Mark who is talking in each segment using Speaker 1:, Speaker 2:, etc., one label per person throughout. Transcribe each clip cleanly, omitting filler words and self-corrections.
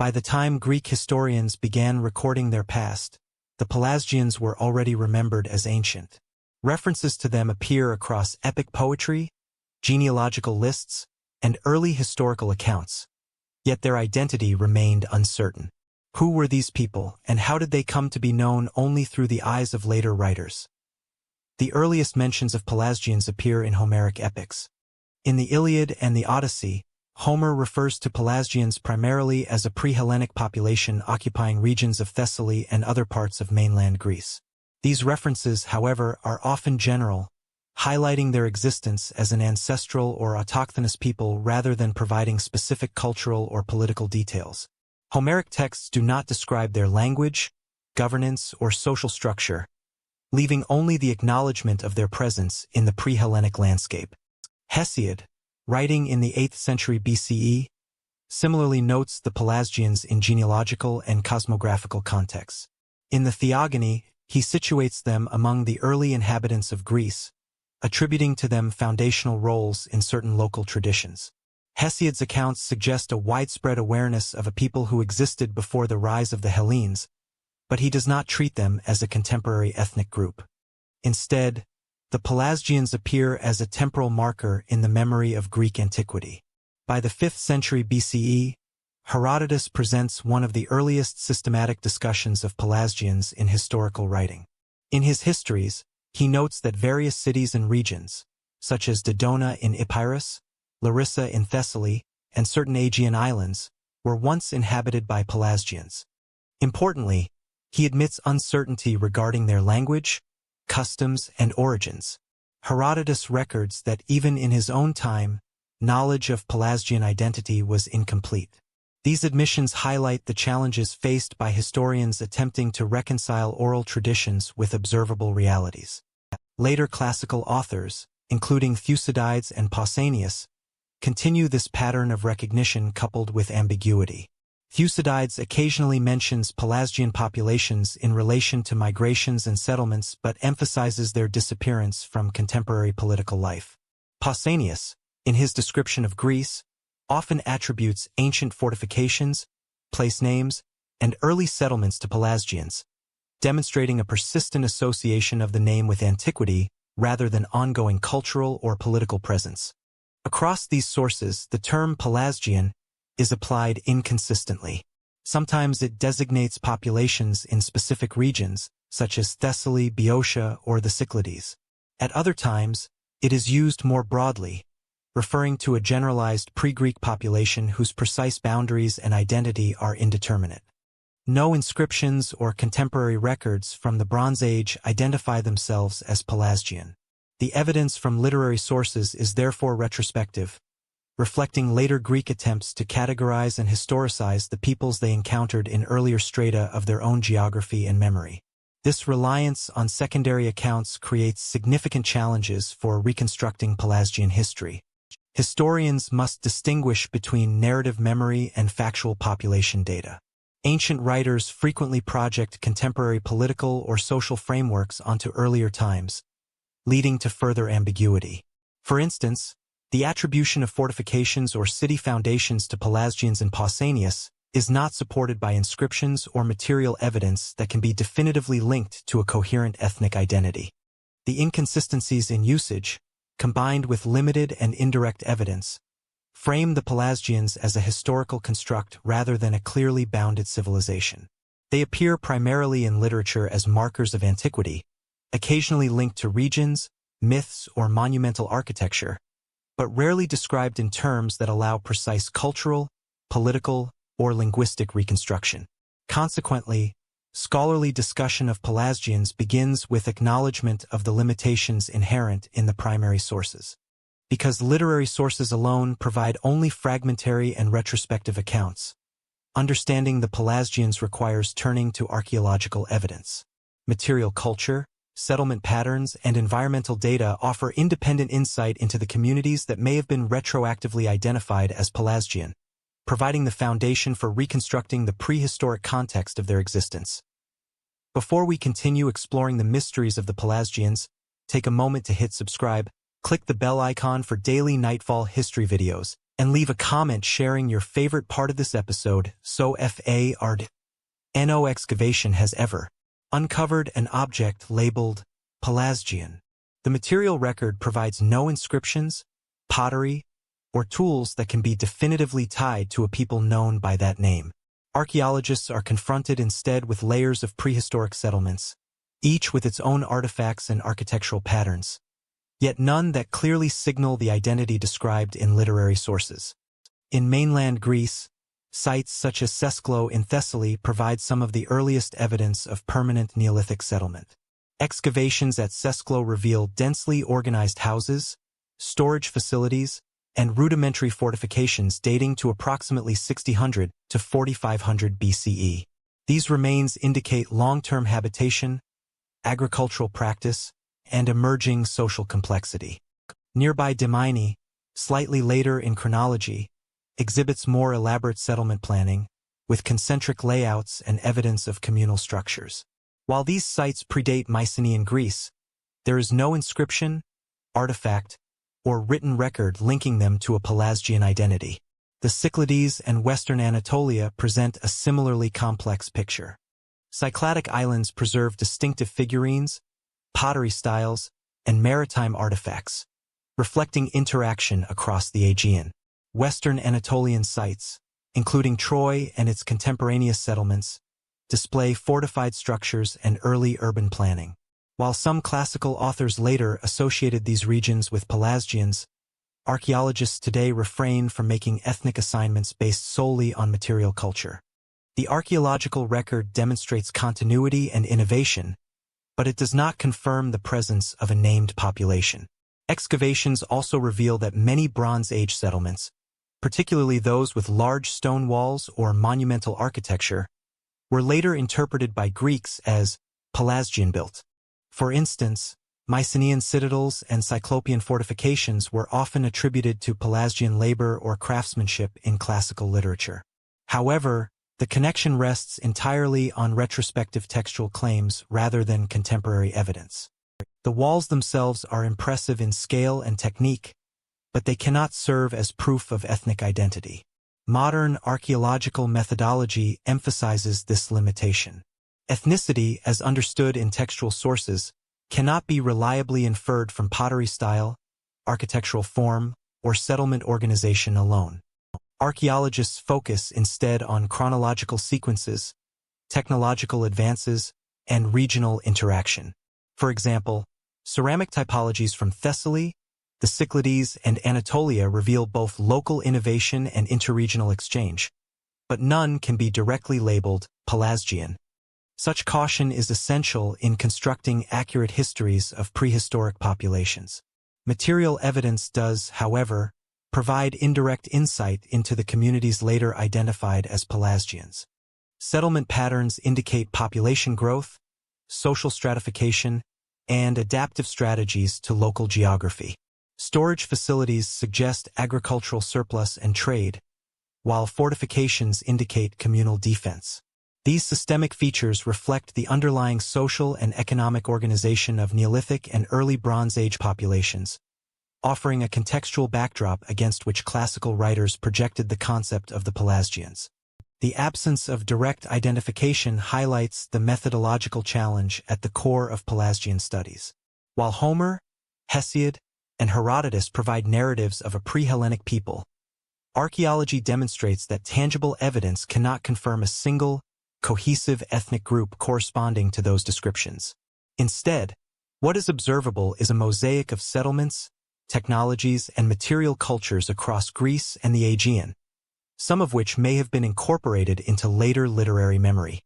Speaker 1: By the time Greek historians began recording their past, the Pelasgians were already remembered as ancient. References to them appear across epic poetry, genealogical lists, and early historical accounts, yet their identity remained uncertain. Who were these people, and how did they come to be known only through the eyes of later writers? The earliest mentions of Pelasgians appear in Homeric epics. In the Iliad and the Odyssey, Homer refers to Pelasgians primarily as a pre-Hellenic population occupying regions of Thessaly and other parts of mainland Greece. These references, however, are often general, highlighting their existence as an ancestral or autochthonous people rather than providing specific cultural or political details. Homeric texts do not describe their language, governance, or social structure, leaving only the acknowledgement of their presence in the pre-Hellenic landscape. Hesiod, writing in the 8th century BCE, similarly notes the Pelasgians in genealogical and cosmographical contexts. In the Theogony, he situates them among the early inhabitants of Greece, attributing to them foundational roles in certain local traditions. Hesiod's accounts suggest a widespread awareness of a people who existed before the rise of the Hellenes, but he does not treat them as a contemporary ethnic group. Instead, the Pelasgians appear as a temporal marker in the memory of Greek antiquity. By the 5th century BCE, Herodotus presents one of the earliest systematic discussions of Pelasgians in historical writing. In his histories, he notes that various cities and regions, such as Dodona in Epirus, Larissa in Thessaly, and certain Aegean islands, were once inhabited by Pelasgians. Importantly, he admits uncertainty regarding their language, customs, and origins. Herodotus records that even in his own time, knowledge of Pelasgian identity was incomplete. These admissions highlight the challenges faced by historians attempting to reconcile oral traditions with observable realities. Later classical authors, including Thucydides and Pausanias, continue this pattern of recognition coupled with ambiguity. Thucydides occasionally mentions Pelasgian populations in relation to migrations and settlements but emphasizes their disappearance from contemporary political life. Pausanias, in his description of Greece, often attributes ancient fortifications, place names, and early settlements to Pelasgians, demonstrating a persistent association of the name with antiquity rather than ongoing cultural or political presence. Across these sources, the term Pelasgian is applied inconsistently. Sometimes it designates populations in specific regions, such as Thessaly, Boeotia, or the Cyclades. At other times, it is used more broadly, referring to a generalized pre-Greek population whose precise boundaries and identity are indeterminate. No inscriptions or contemporary records from the Bronze Age identify themselves as Pelasgian. The evidence from literary sources is therefore retrospective, reflecting later Greek attempts to categorize and historicize the peoples they encountered in earlier strata of their own geography and memory. This reliance on secondary accounts creates significant challenges for reconstructing Pelasgian history. Historians must distinguish between narrative memory and factual population data. Ancient writers frequently project contemporary political or social frameworks onto earlier times, leading to further ambiguity. For instance, the attribution of fortifications or city foundations to Pelasgians and Pausanias is not supported by inscriptions or material evidence that can be definitively linked to a coherent ethnic identity. The inconsistencies in usage, combined with limited and indirect evidence, frame the Pelasgians as a historical construct rather than a clearly bounded civilization. They appear primarily in literature as markers of antiquity, occasionally linked to regions, myths, or monumental architecture, but rarely described in terms that allow precise cultural, political, or linguistic reconstruction. Consequently, scholarly discussion of Pelasgians begins with acknowledgement of the limitations inherent in the primary sources. Because literary sources alone provide only fragmentary and retrospective accounts, understanding the Pelasgians requires turning to archaeological evidence. Material culture, settlement patterns, and environmental data offer independent insight into the communities that may have been retroactively identified as Pelasgian, providing the foundation for reconstructing the prehistoric context of their existence. Before we continue exploring the mysteries of the Pelasgians, take a moment to hit subscribe, click the bell icon for daily Nightfall history videos, and leave a comment sharing your favorite part of this episode. So no excavation has ever uncovered an object labeled Pelasgian. The material record provides no inscriptions, pottery, or tools that can be definitively tied to a people known by that name. Archaeologists are confronted instead with layers of prehistoric settlements, each with its own artifacts and architectural patterns, yet none that clearly signal the identity described in literary sources. In mainland Greece, sites such as Sesklo in Thessaly provide some of the earliest evidence of permanent Neolithic settlement. Excavations at Sesklo reveal densely organized houses, storage facilities, and rudimentary fortifications dating to approximately 6000 to 4500 BCE. These remains indicate long-term habitation, agricultural practice, and emerging social complexity. Nearby Dimini, slightly later in chronology, exhibits more elaborate settlement planning, with concentric layouts and evidence of communal structures. While these sites predate Mycenaean Greece, there is no inscription, artifact, or written record linking them to a Pelasgian identity. The Cyclades and Western Anatolia present a similarly complex picture. Cycladic islands preserve distinctive figurines, pottery styles, and maritime artifacts, reflecting interaction across the Aegean. Western Anatolian sites, including Troy and its contemporaneous settlements, display fortified structures and early urban planning. While some classical authors later associated these regions with Pelasgians, archaeologists today refrain from making ethnic assignments based solely on material culture. The archaeological record demonstrates continuity and innovation, but it does not confirm the presence of a named population. Excavations also reveal that many Bronze Age settlements, particularly those with large stone walls or monumental architecture, were later interpreted by Greeks as Pelasgian-built. For instance, Mycenaean citadels and Cyclopean fortifications were often attributed to Pelasgian labor or craftsmanship in classical literature. However, the connection rests entirely on retrospective textual claims rather than contemporary evidence. The walls themselves are impressive in scale and technique, but they cannot serve as proof of ethnic identity. Modern archaeological methodology emphasizes this limitation. Ethnicity, as understood in textual sources, cannot be reliably inferred from pottery style, architectural form, or settlement organization alone. Archaeologists focus instead on chronological sequences, technological advances, and regional interaction. For example, ceramic typologies from Thessaly, the Cyclades, and Anatolia reveal both local innovation and interregional exchange, but none can be directly labeled Pelasgian. Such caution is essential in constructing accurate histories of prehistoric populations. Material evidence does, however, provide indirect insight into the communities later identified as Pelasgians. Settlement patterns indicate population growth, social stratification, and adaptive strategies to local geography. Storage facilities suggest agricultural surplus and trade, while fortifications indicate communal defense. These systemic features reflect the underlying social and economic organization of Neolithic and early Bronze Age populations, offering a contextual backdrop against which classical writers projected the concept of the Pelasgians. The absence of direct identification highlights the methodological challenge at the core of Pelasgian studies. While Homer, Hesiod, and Herodotus provide narratives of a pre-Hellenic people, archaeology demonstrates that tangible evidence cannot confirm a single, cohesive ethnic group corresponding to those descriptions. Instead, what is observable is a mosaic of settlements, technologies, and material cultures across Greece and the Aegean, some of which may have been incorporated into later literary memory.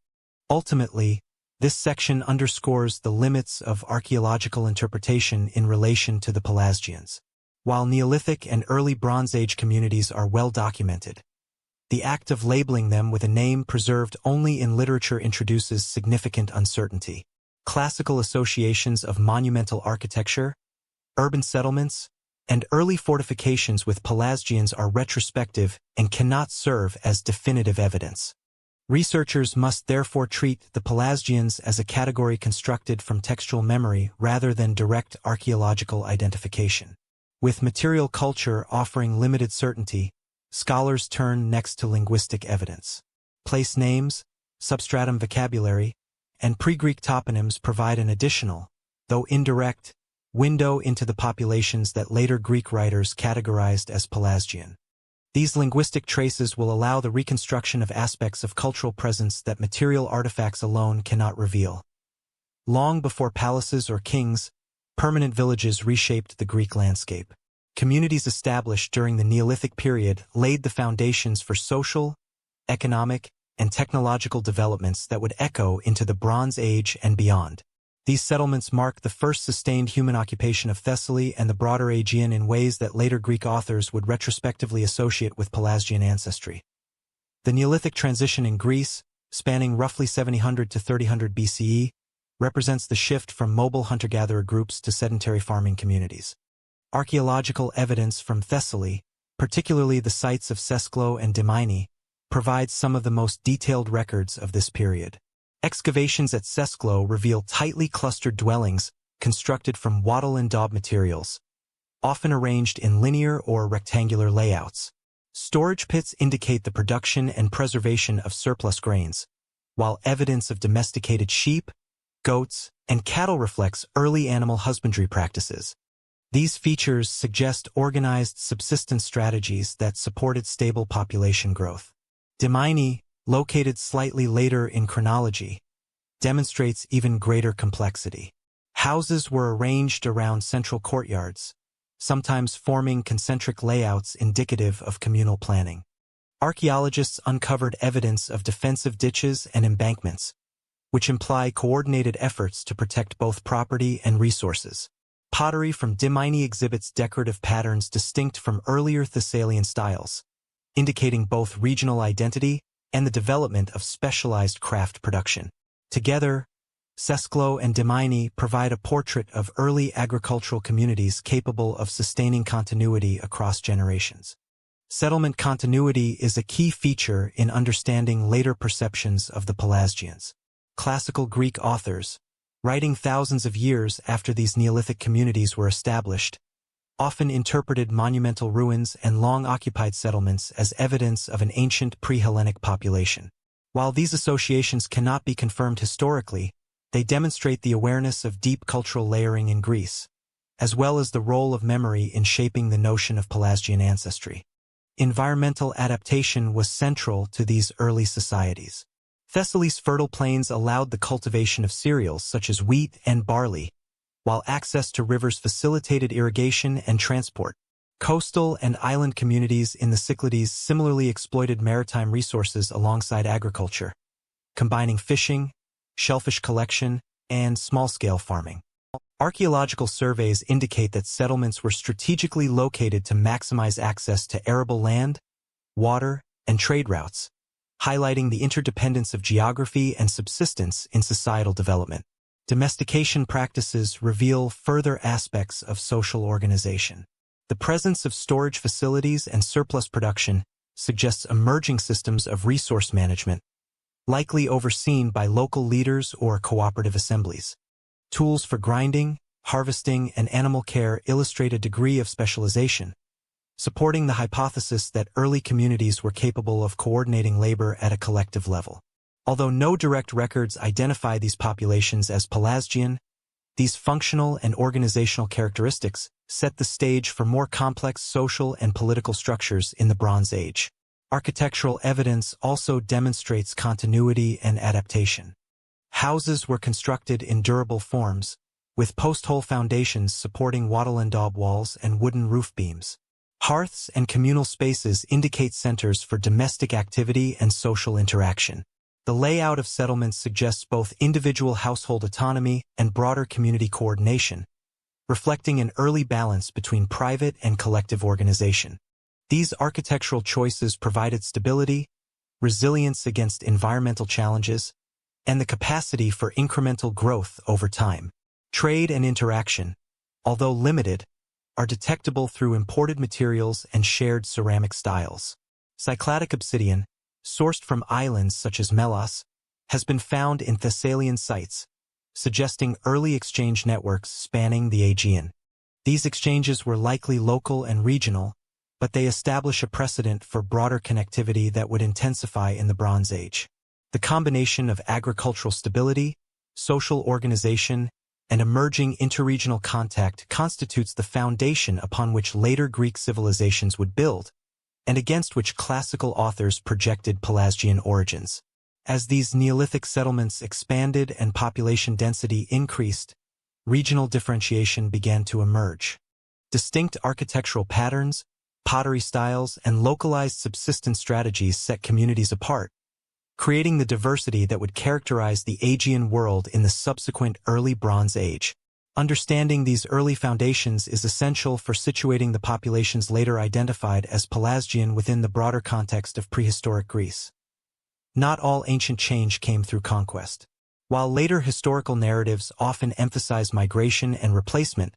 Speaker 1: Ultimately, this section underscores the limits of archaeological interpretation in relation to the Pelasgians. While Neolithic and early Bronze Age communities are well documented, the act of labeling them with a name preserved only in literature introduces significant uncertainty. Classical associations of monumental architecture, urban settlements, and early fortifications with Pelasgians are retrospective and cannot serve as definitive evidence. Researchers must therefore treat the Pelasgians as a category constructed from textual memory rather than direct archaeological identification. With material culture offering limited certainty, Scholars turn next to linguistic evidence. Place names, substratum vocabulary, and pre-Greek toponyms provide an additional, though indirect, window into the populations that later Greek writers categorized as Pelasgian. These linguistic traces will allow the reconstruction of aspects of cultural presence that material artifacts alone cannot reveal. Long before palaces or kings, permanent villages reshaped the Greek landscape. Communities established during the Neolithic period laid the foundations for social, economic, and technological developments that would echo into the Bronze Age and beyond. These settlements mark the first sustained human occupation of Thessaly and the broader Aegean in ways that later Greek authors would retrospectively associate with Pelasgian ancestry. The Neolithic transition in Greece, spanning roughly 700 to 3000 BCE, represents the shift from mobile hunter-gatherer groups to sedentary farming communities. Archaeological evidence from Thessaly, particularly the sites of Sesklo and Dimini, provides some of the most detailed records of this period. Excavations at Sesklo reveal tightly clustered dwellings constructed from wattle and daub materials, often arranged in linear or rectangular layouts. Storage pits indicate the production and preservation of surplus grains, while evidence of domesticated sheep, goats, and cattle reflects early animal husbandry practices. These features suggest organized subsistence strategies that supported stable population growth. Dimini, located slightly later in chronology, demonstrates even greater complexity. Houses were arranged around central courtyards, sometimes forming concentric layouts indicative of communal planning. Archaeologists uncovered evidence of defensive ditches and embankments, which imply coordinated efforts to protect both property and resources. Pottery from Dimini exhibits decorative patterns distinct from earlier Thessalian styles, indicating both regional identity and the development of specialized craft production. Together, Sesklo and Dimini provide a portrait of early agricultural communities capable of sustaining continuity across generations. Settlement continuity is a key feature in understanding later perceptions of the Pelasgians. Classical Greek authors, writing thousands of years after these Neolithic communities were established, often interpreted monumental ruins and long-occupied settlements as evidence of an ancient pre-Hellenic population. While these associations cannot be confirmed historically, they demonstrate the awareness of deep cultural layering in Greece, as well as the role of memory in shaping the notion of Pelasgian ancestry. Environmental adaptation was central to these early societies. Thessaly's fertile plains allowed the cultivation of cereals such as wheat and barley, while access to rivers facilitated irrigation and transport. Coastal and island communities in the Cyclades similarly exploited maritime resources alongside agriculture, combining fishing, shellfish collection, and small-scale farming. Archaeological surveys indicate that settlements were strategically located to maximize access to arable land, water, and trade routes, highlighting the interdependence of geography and subsistence in societal development. Domestication practices reveal further aspects of social organization. The presence of storage facilities and surplus production suggests emerging systems of resource management, likely overseen by local leaders or cooperative assemblies. Tools for grinding, harvesting, and animal care illustrate a degree of specialization, supporting the hypothesis that early communities were capable of coordinating labor at a collective level. Although no direct records identify these populations as Pelasgian, these functional and organizational characteristics set the stage for more complex social and political structures in the Bronze Age. Architectural evidence also demonstrates continuity and adaptation. Houses were constructed in durable forms, with post-hole foundations supporting wattle and daub walls and wooden roof beams. Hearths and communal spaces indicate centers for domestic activity and social interaction. The layout of settlements suggests both individual household autonomy and broader community coordination, reflecting an early balance between private and collective organization. These architectural choices provided stability, resilience against environmental challenges, and the capacity for incremental growth over time. Trade and interaction, although limited, are detectable through imported materials and shared ceramic styles. Cycladic obsidian, sourced from islands such as Melos, has been found in Thessalian sites, suggesting early exchange networks spanning the Aegean. These exchanges were likely local and regional, but they establish a precedent for broader connectivity that would intensify in the Bronze Age. The combination of agricultural stability, social organization, and emerging interregional contact constitutes the foundation upon which later Greek civilizations would build, and against which classical authors projected Pelasgian origins. As these Neolithic settlements expanded and population density increased, regional differentiation began to emerge. Distinct architectural patterns, pottery styles, and localized subsistence strategies set communities apart, creating the diversity that would characterize the Aegean world in the subsequent early Bronze Age. Understanding these early foundations is essential for situating the populations later identified as Pelasgian within the broader context of prehistoric Greece. Not all ancient change came through conquest. While later historical narratives often emphasize migration and replacement,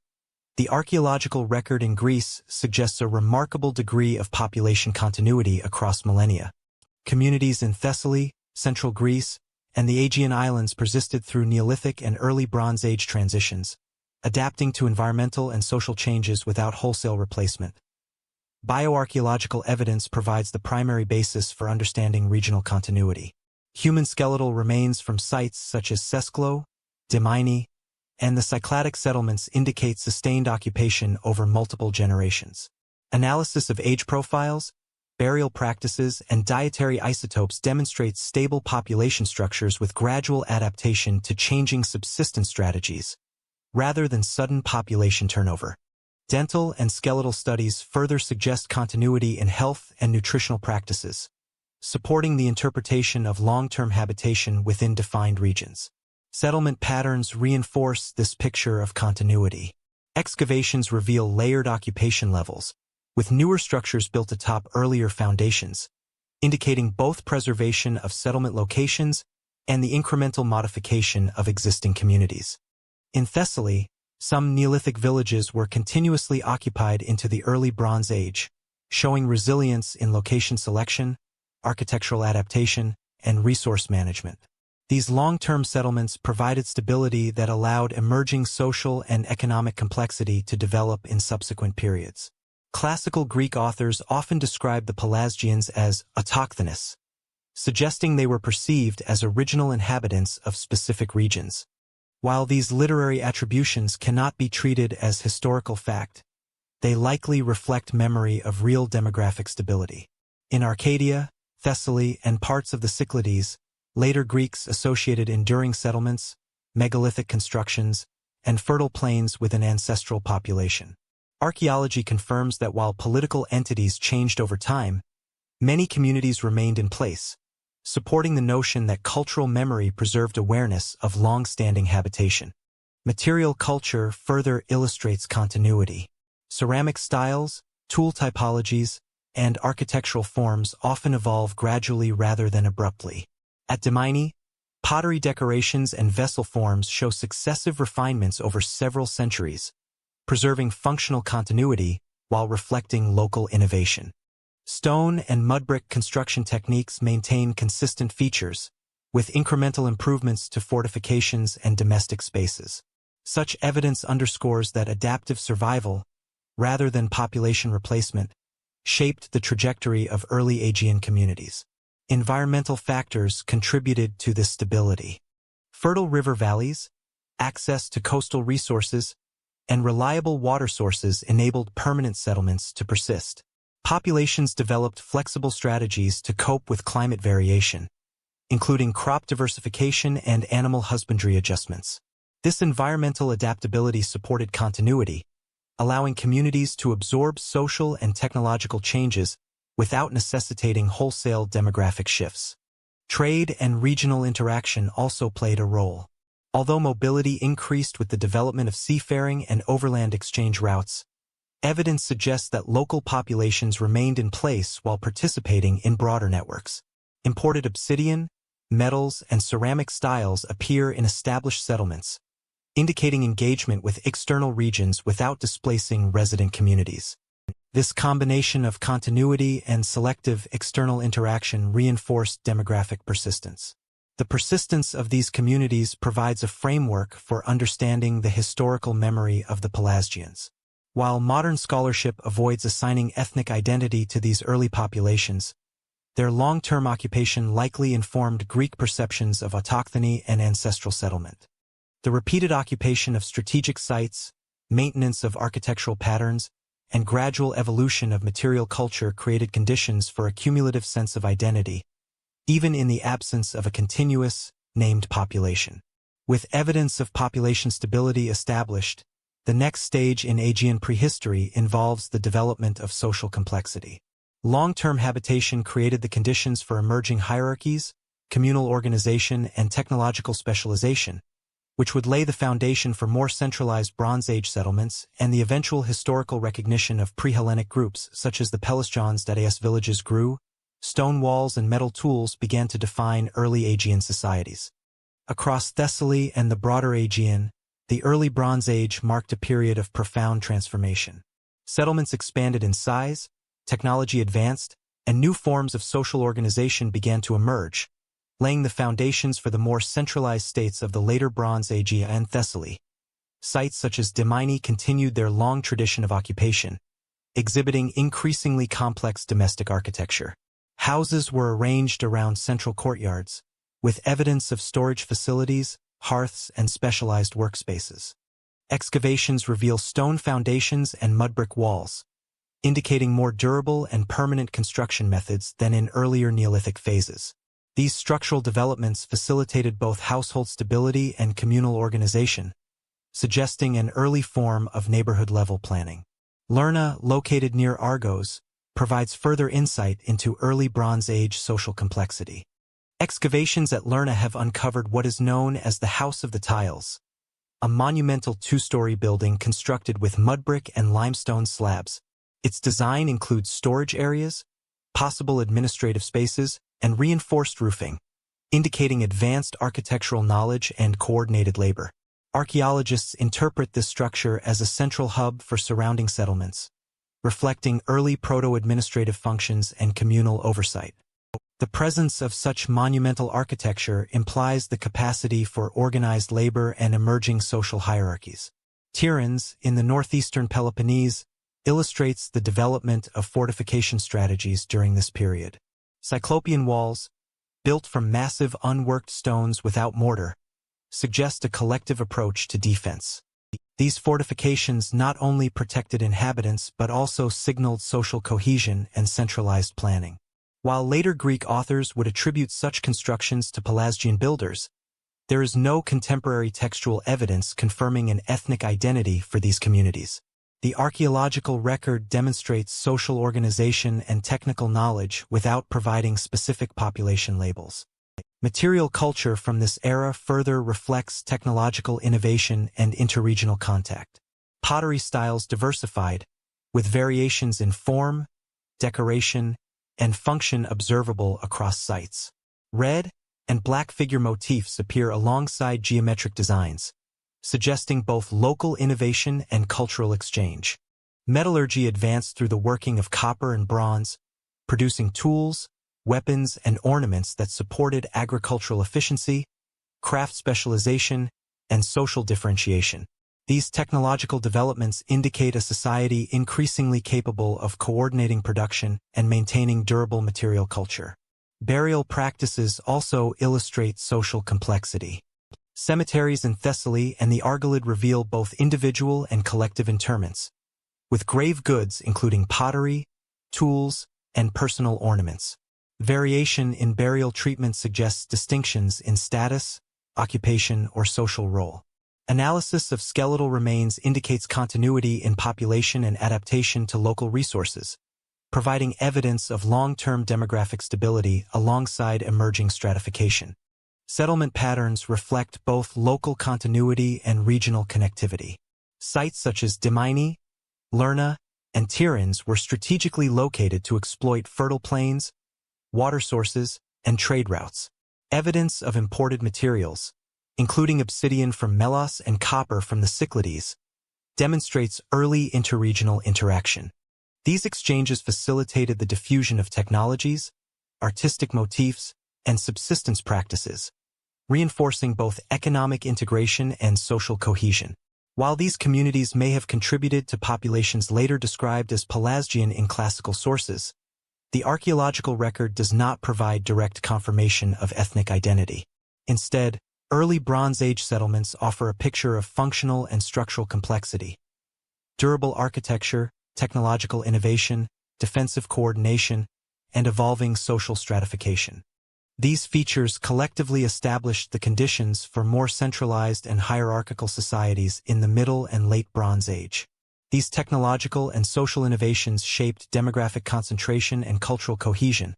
Speaker 1: the archaeological record in Greece suggests a remarkable degree of population continuity across millennia. Communities in Thessaly, central Greece, and the Aegean Islands persisted through Neolithic and early Bronze Age transitions, adapting to environmental and social changes without wholesale replacement. Bioarchaeological evidence provides the primary basis for understanding regional continuity. Human skeletal remains from sites such as Sesklo, Dimini, and the Cycladic settlements indicate sustained occupation over multiple generations. Analysis of age profiles, burial practices, and dietary isotopes demonstrates stable population structures with gradual adaptation to changing subsistence strategies, rather than sudden population turnover. Dental and skeletal studies further suggest continuity in health and nutritional practices, supporting the interpretation of long-term habitation within defined regions. Settlement patterns reinforce this picture of continuity. Excavations reveal layered occupation levels, with newer structures built atop earlier foundations, indicating both preservation of settlement locations and the incremental modification of existing communities. In Thessaly, some Neolithic villages were continuously occupied into the early Bronze Age, showing resilience in location selection, architectural adaptation, and resource management. These long-term settlements provided stability that allowed emerging social and economic complexity to develop in subsequent periods. Classical Greek authors often describe the Pelasgians as autochthonous, suggesting they were perceived as original inhabitants of specific regions. While these literary attributions cannot be treated as historical fact, they likely reflect memory of real demographic stability. In Arcadia, Thessaly, and parts of the Cyclades, later Greeks associated enduring settlements, megalithic constructions, and fertile plains with an ancestral population. Archaeology confirms that while political entities changed over time, many communities remained in place, supporting the notion that cultural memory preserved awareness of long-standing habitation. Material culture further illustrates continuity. Ceramic styles, tool typologies, and architectural forms often evolve gradually rather than abruptly. At Dimini, pottery decorations and vessel forms show successive refinements over several centuries, preserving functional continuity while reflecting local innovation. Stone and mudbrick construction techniques maintain consistent features, with incremental improvements to fortifications and domestic spaces. Such evidence underscores that adaptive survival, rather than population replacement, shaped the trajectory of early Aegean communities. Environmental factors contributed to this stability. Fertile river valleys, access to coastal resources, and reliable water sources enabled permanent settlements to persist. Populations developed flexible strategies to cope with climate variation, including crop diversification and animal husbandry adjustments. This environmental adaptability supported continuity, allowing communities to absorb social and technological changes without necessitating wholesale demographic shifts. Trade and regional interaction also played a role. Although mobility increased with the development of seafaring and overland exchange routes, evidence suggests that local populations remained in place while participating in broader networks. Imported obsidian, metals, and ceramic styles appear in established settlements, indicating engagement with external regions without displacing resident communities. This combination of continuity and selective external interaction reinforced demographic persistence. The persistence of these communities provides a framework for understanding the historical memory of the Pelasgians. While modern scholarship avoids assigning ethnic identity to these early populations, their long-term occupation likely informed Greek perceptions of autochthony and ancestral settlement. The repeated occupation of strategic sites, maintenance of architectural patterns, and gradual evolution of material culture created conditions for a cumulative sense of identity, even in the absence of a continuous, named population. With evidence of population stability established, the next stage in Aegean prehistory involves the development of social complexity. Long-term habitation created the conditions for emerging hierarchies, communal organization, and technological specialization, which would lay the foundation for more centralized Bronze Age settlements and the eventual historical recognition of pre-Hellenic groups such as the Pelasgians. As villages grew, stone walls and metal tools began to define early Aegean societies. Across Thessaly and the broader Aegean, the early Bronze Age marked a period of profound transformation. Settlements expanded in size, technology advanced, and new forms of social organization began to emerge, laying the foundations for the more centralized states of the later Bronze Age and Thessaly. Sites such as Dimini continued their long tradition of occupation, exhibiting increasingly complex domestic architecture. Houses were arranged around central courtyards, with evidence of storage facilities, hearths, and specialized workspaces. Excavations reveal stone foundations and mud brick walls, indicating more durable and permanent construction methods than in earlier Neolithic phases. These structural developments facilitated both household stability and communal organization, suggesting an early form of neighborhood-level planning. Lerna, located near Argos, provides further insight into early Bronze Age social complexity. Excavations at Lerna have uncovered what is known as the House of the Tiles, a monumental two-story building constructed with mud brick and limestone slabs. Its design includes storage areas, possible administrative spaces, and reinforced roofing, indicating advanced architectural knowledge and coordinated labor. Archaeologists interpret this structure as a central hub for surrounding settlements, reflecting early proto-administrative functions and communal oversight. The presence of such monumental architecture implies the capacity for organized labor and emerging social hierarchies. Tiryns, in the northeastern Peloponnese, illustrates the development of fortification strategies during this period. Cyclopean walls, built from massive unworked stones without mortar, suggest a collective approach to defense. These fortifications not only protected inhabitants but also signaled social cohesion and centralized planning. While later Greek authors would attribute such constructions to Pelasgian builders, there is no contemporary textual evidence confirming an ethnic identity for these communities. The archaeological record demonstrates social organization and technical knowledge without providing specific population labels. Material culture from this era further reflects technological innovation and interregional contact. Pottery styles diversified, with variations in form, decoration, and function observable across sites. Red and black figure motifs appear alongside geometric designs, suggesting both local innovation and cultural exchange. Metallurgy advanced through the working of copper and bronze, producing tools, weapons, and ornaments that supported agricultural efficiency, craft specialization, and social differentiation. These technological developments indicate a society increasingly capable of coordinating production and maintaining durable material culture. Burial practices also illustrate social complexity. Cemeteries in Thessaly and the Argolid reveal both individual and collective interments, with grave goods including pottery, tools, and personal ornaments. Variation in burial treatment suggests distinctions in status, occupation, or social role. Analysis of skeletal remains indicates continuity in population and adaptation to local resources, providing evidence of long-term demographic stability alongside emerging stratification. Settlement patterns reflect both local continuity and regional connectivity. Sites such as Dimini, Lerna, and Tiryns were strategically located to exploit fertile plains, water sources, and trade routes. Evidence of imported materials, including obsidian from Melos and copper from the Cyclades, demonstrates early interregional interaction. These exchanges facilitated the diffusion of technologies, artistic motifs, and subsistence practices, reinforcing both economic integration and social cohesion. While these communities may have contributed to populations later described as Pelasgian in classical sources, the archaeological record does not provide direct confirmation of ethnic identity. Instead, early Bronze Age settlements offer a picture of functional and structural complexity, durable architecture, technological innovation, defensive coordination, and evolving social stratification. These features collectively established the conditions for more centralized and hierarchical societies in the Middle and Late Bronze Age. These technological and social innovations shaped demographic concentration and cultural cohesion,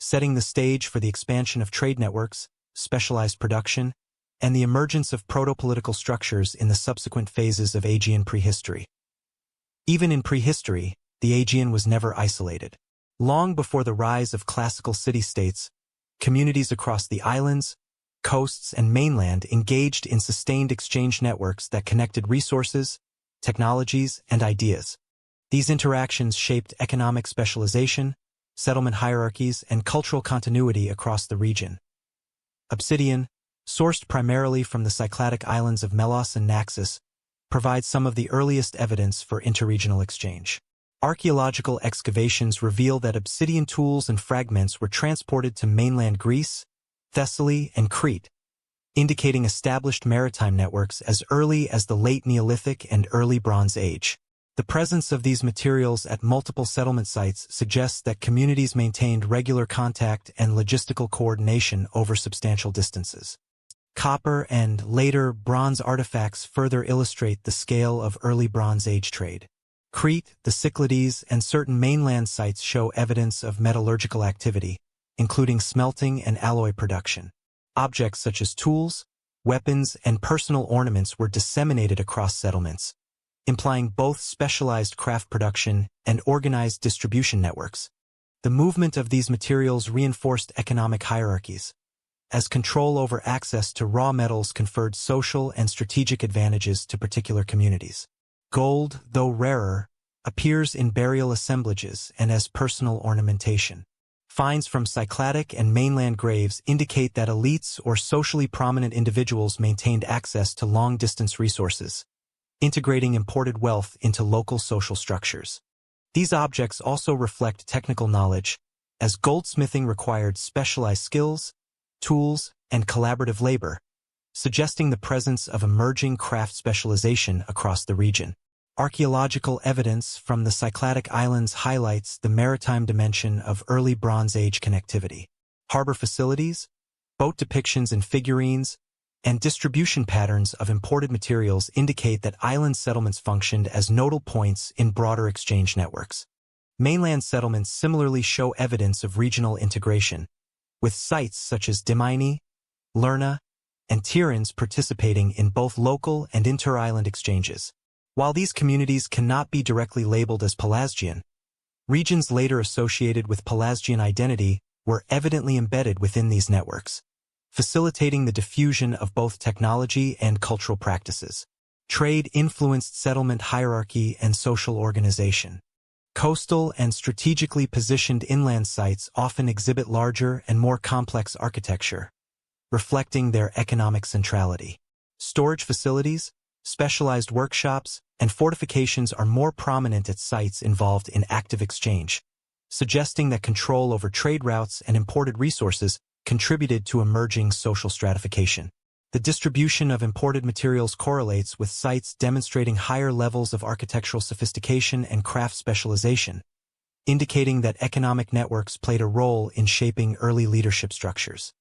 Speaker 1: setting the stage for the expansion of trade networks, specialized production, and the emergence of proto-political structures in the subsequent phases of Aegean prehistory. Even in prehistory, the Aegean was never isolated. Long before the rise of classical city-states, communities across the islands, coasts, and mainland engaged in sustained exchange networks that connected resources, technologies, and ideas. These interactions shaped economic specialization, settlement hierarchies, and cultural continuity across the region. Obsidian, sourced primarily from the Cycladic islands of Melos and Naxos, provides some of the earliest evidence for interregional exchange. Archaeological excavations reveal that obsidian tools and fragments were transported to mainland Greece, Thessaly, and Crete, indicating established maritime networks as early as the late Neolithic and early Bronze Age. The presence of these materials at multiple settlement sites suggests that communities maintained regular contact and logistical coordination over substantial distances. Copper and, later, bronze artifacts further illustrate the scale of early Bronze Age trade. Crete, the Cyclades, and certain mainland sites show evidence of metallurgical activity, including smelting and alloy production. Objects such as tools, weapons, and personal ornaments were disseminated across settlements, implying both specialized craft production and organized distribution networks. The movement of these materials reinforced economic hierarchies, as control over access to raw metals conferred social and strategic advantages to particular communities. Gold, though rarer, appears in burial assemblages and as personal ornamentation. Finds from Cycladic and mainland graves indicate that elites or socially prominent individuals maintained access to long-distance resources, integrating imported wealth into local social structures. These objects also reflect technical knowledge, as goldsmithing required specialized skills, tools, and collaborative labor, suggesting the presence of emerging craft specialization across the region. Archaeological evidence from the Cycladic Islands highlights the maritime dimension of early Bronze Age connectivity. Harbor facilities, boat depictions and figurines, and distribution patterns of imported materials indicate that island settlements functioned as nodal points in broader exchange networks. Mainland settlements similarly show evidence of regional integration, with sites such as Dimini, Lerna, and Tiryns participating in both local and inter-island exchanges. While these communities cannot be directly labeled as Pelasgian, regions later associated with Pelasgian identity were evidently embedded within these networks, facilitating the diffusion of both technology and cultural practices. Trade influenced settlement hierarchy and social organization. Coastal and strategically positioned inland sites often exhibit larger and more complex architecture, reflecting their economic centrality. Storage facilities, specialized workshops, and fortifications are more prominent at sites involved in active exchange, suggesting that control over trade routes and imported resources contributed to emerging social stratification. The distribution of imported materials correlates with sites demonstrating higher levels of architectural sophistication and craft specialization, indicating that economic networks played a role in shaping early leadership structures.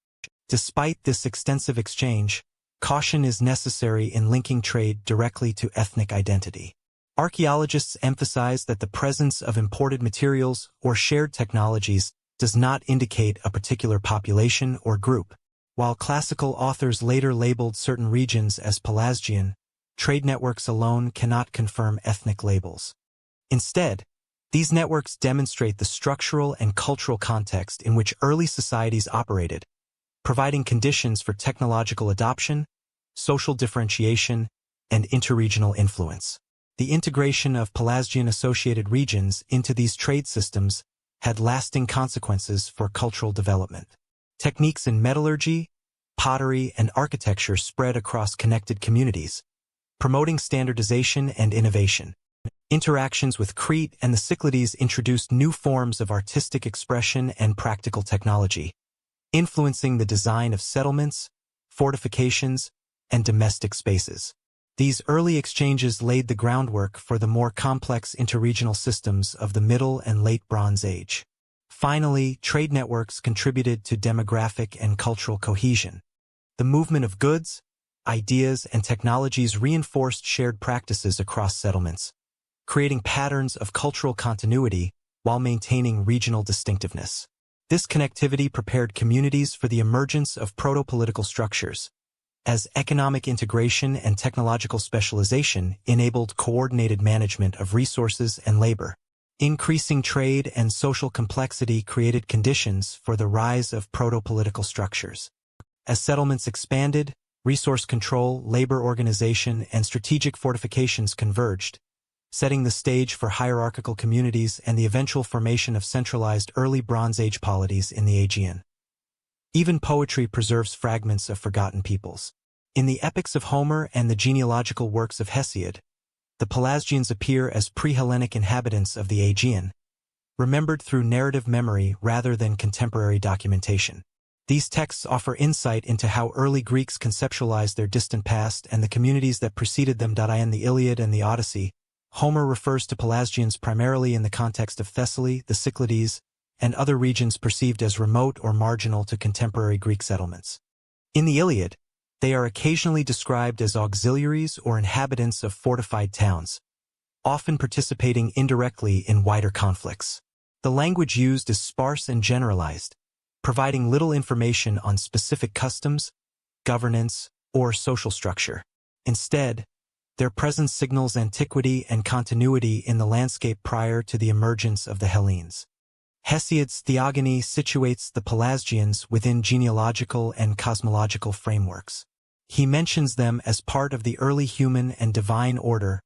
Speaker 1: Despite this extensive exchange, caution is necessary in linking trade directly to ethnic identity. Archaeologists emphasize that the presence of imported materials or shared technologies does not indicate a particular population or group. While classical authors later labeled certain regions as Pelasgian, trade networks alone cannot confirm ethnic labels. Instead, these networks demonstrate the structural and cultural context in which early societies operated, providing conditions for technological adoption, social differentiation, and interregional influence. The integration of Pelasgian-associated regions into these trade systems had lasting consequences for cultural development. Techniques in metallurgy, pottery, and architecture spread across connected communities, promoting standardization and innovation. Interactions with Crete and the Cyclades introduced new forms of artistic expression and practical technology, influencing the design of settlements, fortifications, and domestic spaces. These early exchanges laid the groundwork for the more complex interregional systems of the Middle and Late Bronze Age. Finally, trade networks contributed to demographic and cultural cohesion. The movement of goods, ideas, and technologies reinforced shared practices across settlements, creating patterns of cultural continuity while maintaining regional distinctiveness. This connectivity prepared communities for the emergence of proto-political structures, as economic integration and technological specialization enabled coordinated management of resources and labor. Increasing trade and social complexity created conditions for the rise of proto-political structures. As settlements expanded, resource control, labor organization, and strategic fortifications converged, setting the stage for hierarchical communities and the eventual formation of centralized early Bronze Age polities in the Aegean. Even poetry preserves fragments of forgotten peoples. In the epics of Homer and the genealogical works of Hesiod, the Pelasgians appear as pre-Hellenic inhabitants of the Aegean, remembered through narrative memory rather than contemporary documentation. These texts offer insight into how early Greeks conceptualized their distant past and the communities that preceded them. In the Iliad and the Odyssey, Homer refers to Pelasgians primarily in the context of Thessaly, the Cyclades, and other regions perceived as remote or marginal to contemporary Greek settlements. In the Iliad, they are occasionally described as auxiliaries or inhabitants of fortified towns, often participating indirectly in wider conflicts. The language used is sparse and generalized, providing little information on specific customs, governance, or social structure. Instead, their presence signals antiquity and continuity in the landscape prior to the emergence of the Hellenes. Hesiod's Theogony situates the Pelasgians within genealogical and cosmological frameworks. He mentions them as part of the early human and divine order,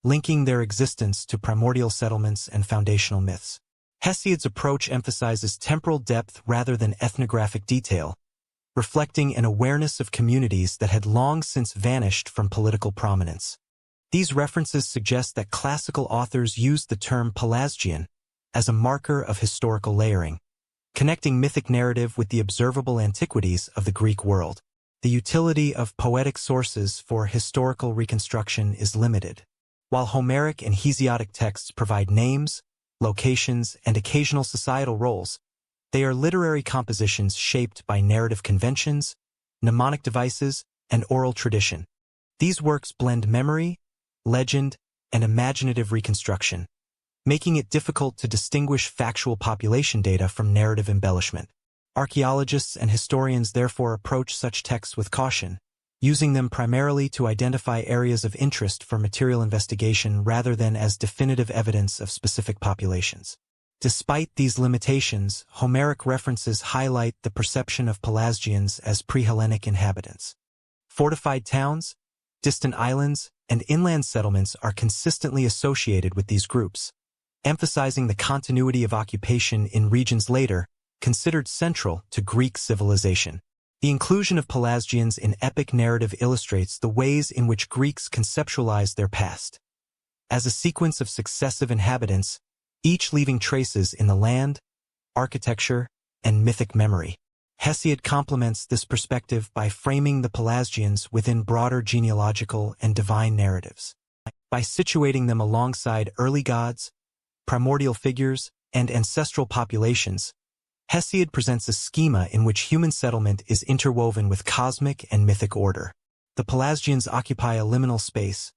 Speaker 1: linking their existence to primordial settlements and foundational myths. Hesiod's approach emphasizes temporal depth rather than ethnographic detail, reflecting an awareness of communities that had long since vanished from political prominence. These references suggest that classical authors used the term Pelasgian as a marker of historical layering, connecting mythic narrative with the observable antiquities of the Greek world. The utility of poetic sources for historical reconstruction is limited. While Homeric and Hesiodic texts provide names, locations, and occasional societal roles, they are literary compositions shaped by narrative conventions, mnemonic devices, and oral tradition. These works blend memory, legend, and imaginative reconstruction, making it difficult to distinguish factual population data from narrative embellishment. Archaeologists and historians therefore approach such texts with caution, using them primarily to identify areas of interest for material investigation rather than as definitive evidence of specific populations. Despite these limitations, Homeric references highlight the perception of Pelasgians as pre-Hellenic inhabitants. Fortified towns, distant islands, and inland settlements are consistently associated with these groups, emphasizing the continuity of occupation in regions later considered central to Greek civilization. The inclusion of Pelasgians in epic narrative illustrates the ways in which Greeks conceptualized their past, as a sequence of successive inhabitants, each leaving traces in the land, architecture, and mythic memory. Hesiod complements this perspective by framing the Pelasgians within broader genealogical and divine narratives. By situating them alongside early gods, primordial figures, and ancestral populations, Hesiod presents a schema in which human settlement is interwoven with cosmic and mythic order. The Pelasgians occupy a liminal space,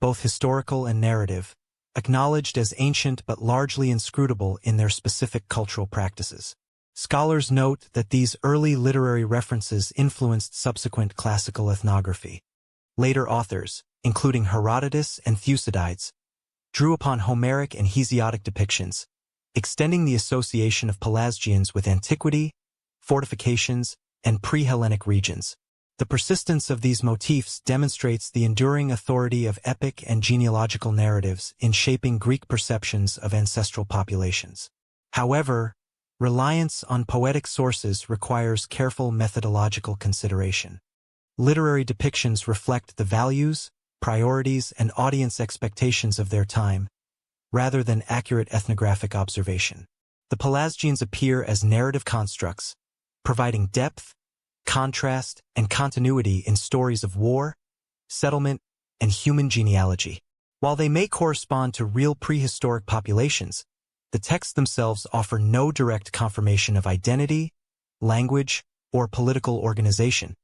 Speaker 1: both historical and narrative, acknowledged as ancient but largely inscrutable in their specific cultural practices. Scholars note that these early literary references influenced subsequent classical ethnography. Later authors, including Herodotus and Thucydides, drew upon Homeric and Hesiodic depictions, extending the association of Pelasgians with antiquity, fortifications, and pre-Hellenic regions. The persistence of these motifs demonstrates the enduring authority of epic and genealogical narratives in shaping Greek perceptions of ancestral populations. However, reliance on poetic sources requires careful methodological consideration. Literary depictions reflect the values, priorities, and audience expectations of their time, rather than accurate ethnographic observation. The Pelasgians appear as narrative constructs, providing depth, contrast, and continuity in stories of war, settlement, and human genealogy. While they may correspond to real prehistoric populations, the texts themselves offer no direct confirmation of identity, language, or political organization.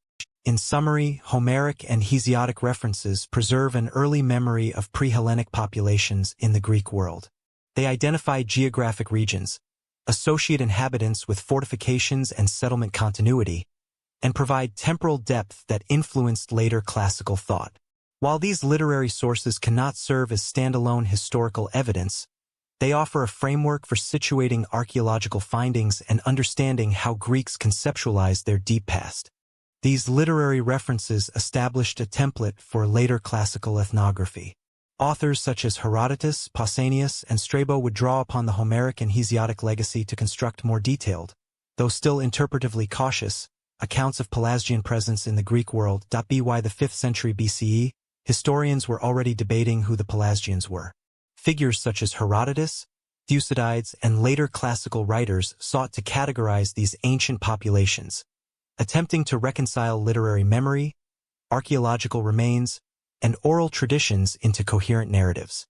Speaker 1: In summary, Homeric and Hesiotic references preserve an early memory of pre-Hellenic populations in the Greek world. They identify geographic regions, associate inhabitants with fortifications and settlement continuity, and provide temporal depth that influenced later classical thought. While these literary sources cannot serve as standalone historical evidence, they offer a framework for situating archaeological findings and understanding how Greeks conceptualized their deep past. These literary references established a template for later classical ethnography. Authors such as Herodotus, Pausanias, and Strabo would draw upon the Homeric and Hesiotic legacy to construct more detailed, though still interpretively cautious, accounts of Pelasgian presence in the Greek world. By the 5th century BCE, historians were already debating who the Pelasgians were. Figures such as Herodotus, Thucydides, and later classical writers sought to categorize these ancient populations, attempting to reconcile literary memory, archaeological remains, and oral traditions into coherent narratives.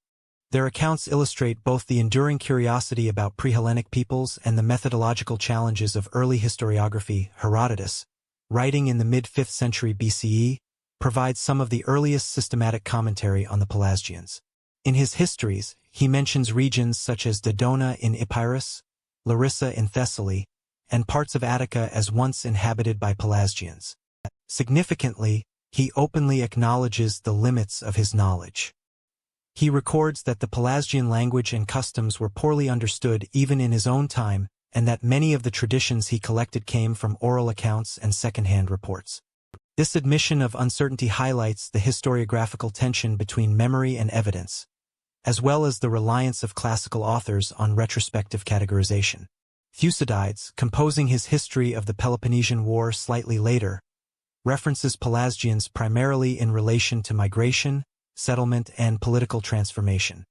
Speaker 1: Their accounts illustrate both the enduring curiosity about pre-Hellenic peoples and the methodological challenges of early historiography. Herodotus, writing in the mid-5th century BCE, provides some of the earliest systematic commentary on the Pelasgians. In his histories, he mentions regions such as Dodona in Epirus, Larissa in Thessaly, and parts of Attica as once inhabited by Pelasgians. Significantly, he openly acknowledges the limits of his knowledge. He records that the Pelasgian language and customs were poorly understood even in his own time, and that many of the traditions he collected came from oral accounts and second-hand reports. This admission of uncertainty highlights the historiographical tension between memory and evidence, as well as the reliance of classical authors on retrospective categorization. Thucydides, composing his history of the Peloponnesian War slightly later, references Pelasgians primarily in relation to migration, settlement, and political transformation.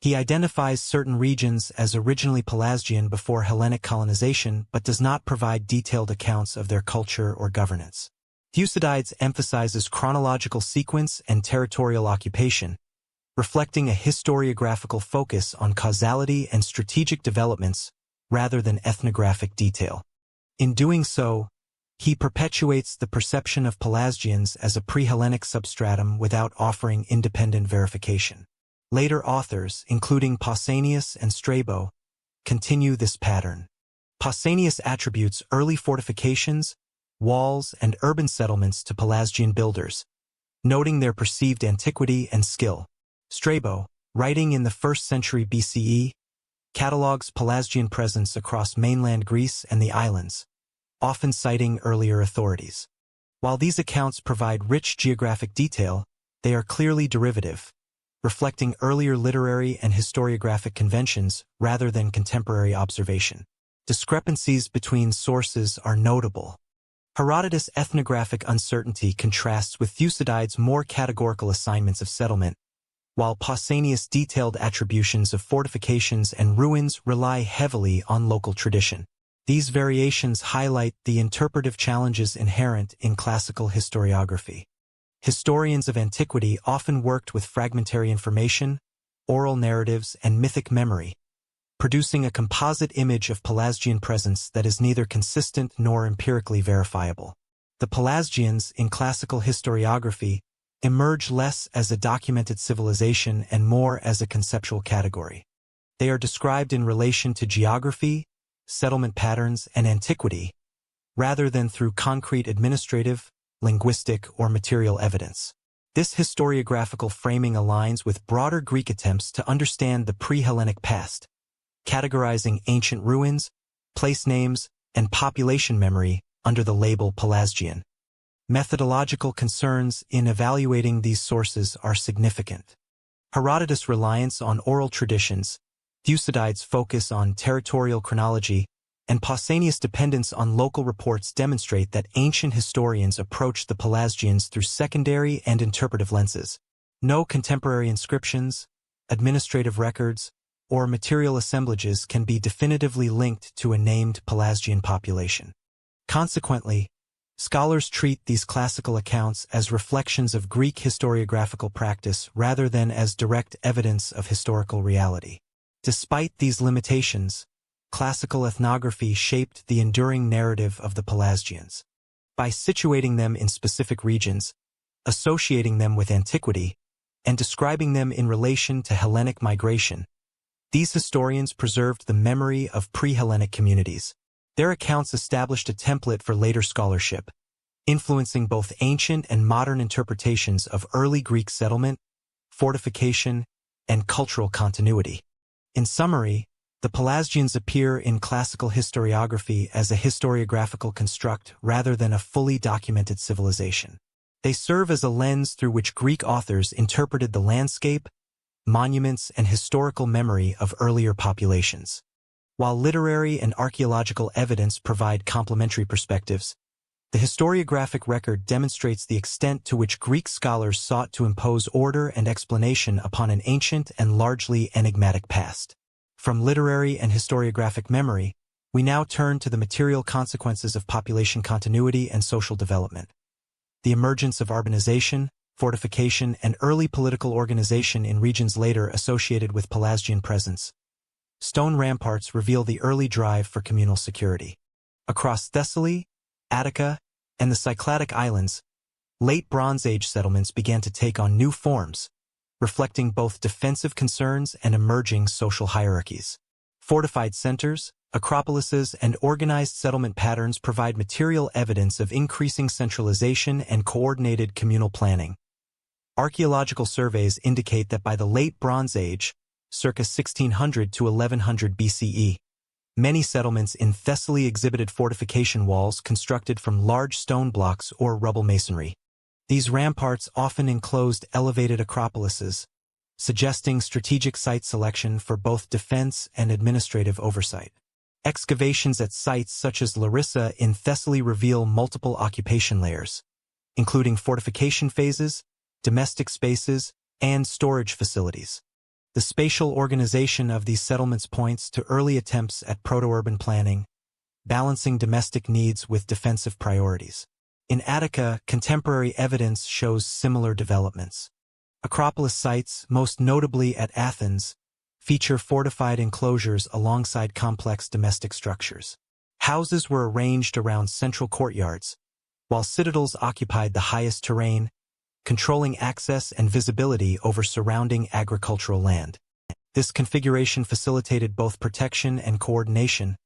Speaker 1: He identifies certain regions as originally Pelasgian before Hellenic colonization but does not provide detailed accounts of their culture or governance. Thucydides emphasizes chronological sequence and territorial occupation, reflecting a historiographical focus on causality and strategic developments rather than ethnographic detail. In doing so, he perpetuates the perception of Pelasgians as a pre-Hellenic substratum without offering independent verification. Later authors, including Pausanias and Strabo, continue this pattern. Pausanias attributes early fortifications, walls, and urban settlements to Pelasgian builders, noting their perceived antiquity and skill. Strabo, writing in the 1st century BCE, catalogues Pelasgian presence across mainland Greece and the islands, often citing earlier authorities. While these accounts provide rich geographic detail, they are clearly derivative, reflecting earlier literary and historiographic conventions rather than contemporary observation. Discrepancies between sources are notable. Herodotus' ethnographic uncertainty contrasts with Thucydides' more categorical assignments of settlement, while Pausanias' detailed attributions of fortifications and ruins rely heavily on local tradition. These variations highlight the interpretive challenges inherent in classical historiography. Historians of antiquity often worked with fragmentary information, oral narratives, and mythic memory, producing a composite image of Pelasgian presence that is neither consistent nor empirically verifiable. The Pelasgians in classical historiography emerge less as a documented civilization and more as a conceptual category. They are described in relation to geography, settlement patterns, and antiquity, rather than through concrete administrative, linguistic, or material evidence. This historiographical framing aligns with broader Greek attempts to understand the pre-Hellenic past, categorizing ancient ruins, place names, and population memory under the label Pelasgian. Methodological concerns in evaluating these sources are significant. Herodotus' reliance on oral traditions, Thucydides' focus on territorial chronology, and Pausanias' dependence on local reports demonstrate that ancient historians approached the Pelasgians through secondary and interpretive lenses. No contemporary inscriptions, administrative records, or material assemblages can be definitively linked to a named Pelasgian population. Consequently, scholars treat these classical accounts as reflections of Greek historiographical practice rather than as direct evidence of historical reality. Despite these limitations, classical ethnography shaped the enduring narrative of the Pelasgians. By situating them in specific regions, associating them with antiquity, and describing them in relation to Hellenic migration, these historians preserved the memory of pre-Hellenic communities. Their accounts established a template for later scholarship, influencing both ancient and modern interpretations of early Greek settlement, fortification, and cultural continuity. In summary, the Pelasgians appear in classical historiography as a historiographical construct rather than a fully documented civilization. They serve as a lens through which Greek authors interpreted the landscape, monuments, and historical memory of earlier populations. While literary and archaeological evidence provide complementary perspectives, the historiographic record demonstrates the extent to which Greek scholars sought to impose order and explanation upon an ancient and largely enigmatic past. From literary and historiographic memory, we now turn to the material consequences of population continuity and social development. The emergence of urbanization, fortification, and early political organization in regions later associated with Pelasgian presence. Stone ramparts reveal the early drive for communal security. Across Thessaly, Attica, and the Cycladic Islands, late Bronze Age settlements began to take on new forms, reflecting both defensive concerns and emerging social hierarchies. Fortified centers, acropolises, and organized settlement patterns provide material evidence of increasing centralization and coordinated communal planning. Archaeological surveys indicate that by the late Bronze Age, circa 1600 to 1100 BCE, many settlements in Thessaly exhibited fortification walls constructed from large stone blocks or rubble masonry. These ramparts often enclosed elevated acropolises, suggesting strategic site selection for both defense and administrative oversight. Excavations at sites such as Larissa in Thessaly reveal multiple occupation layers, including fortification phases, domestic spaces, and storage facilities. The spatial organization of these settlements points to early attempts at proto-urban planning, balancing domestic needs with defensive priorities. In Attica, contemporary evidence shows similar developments. Acropolis sites, most notably at Athens, feature fortified enclosures alongside complex domestic structures. Houses were arranged around central courtyards, while citadels occupied the highest terrain, controlling access and visibility over surrounding agricultural land. This configuration facilitated both protection and coordination,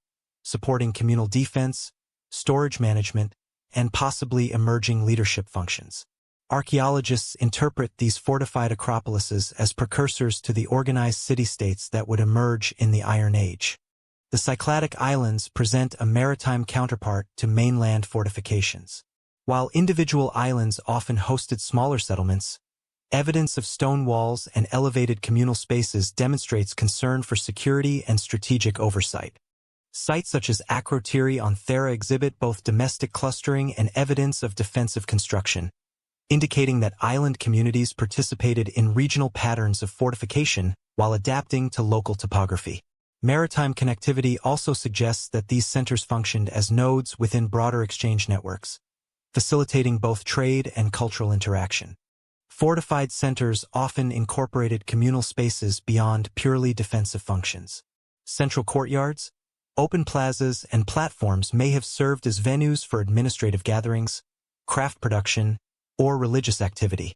Speaker 1: supporting communal defense, storage management, and possibly emerging leadership functions. Archaeologists interpret these fortified acropolises as precursors to the organized city-states that would emerge in the Iron Age. The Cycladic Islands present a maritime counterpart to mainland fortifications. While individual islands often hosted smaller settlements, evidence of stone walls and elevated communal spaces demonstrates concern for security and strategic oversight. Sites such as Akrotiri on Thera exhibit both domestic clustering and evidence of defensive construction, indicating that island communities participated in regional patterns of fortification while adapting to local topography. Maritime connectivity also suggests that these centers functioned as nodes within broader exchange networks, facilitating both trade and cultural interaction. Fortified centers often incorporated communal spaces beyond purely defensive functions. Central courtyards, open plazas, and platforms may have served as venues for administrative gatherings, craft production, or religious activity.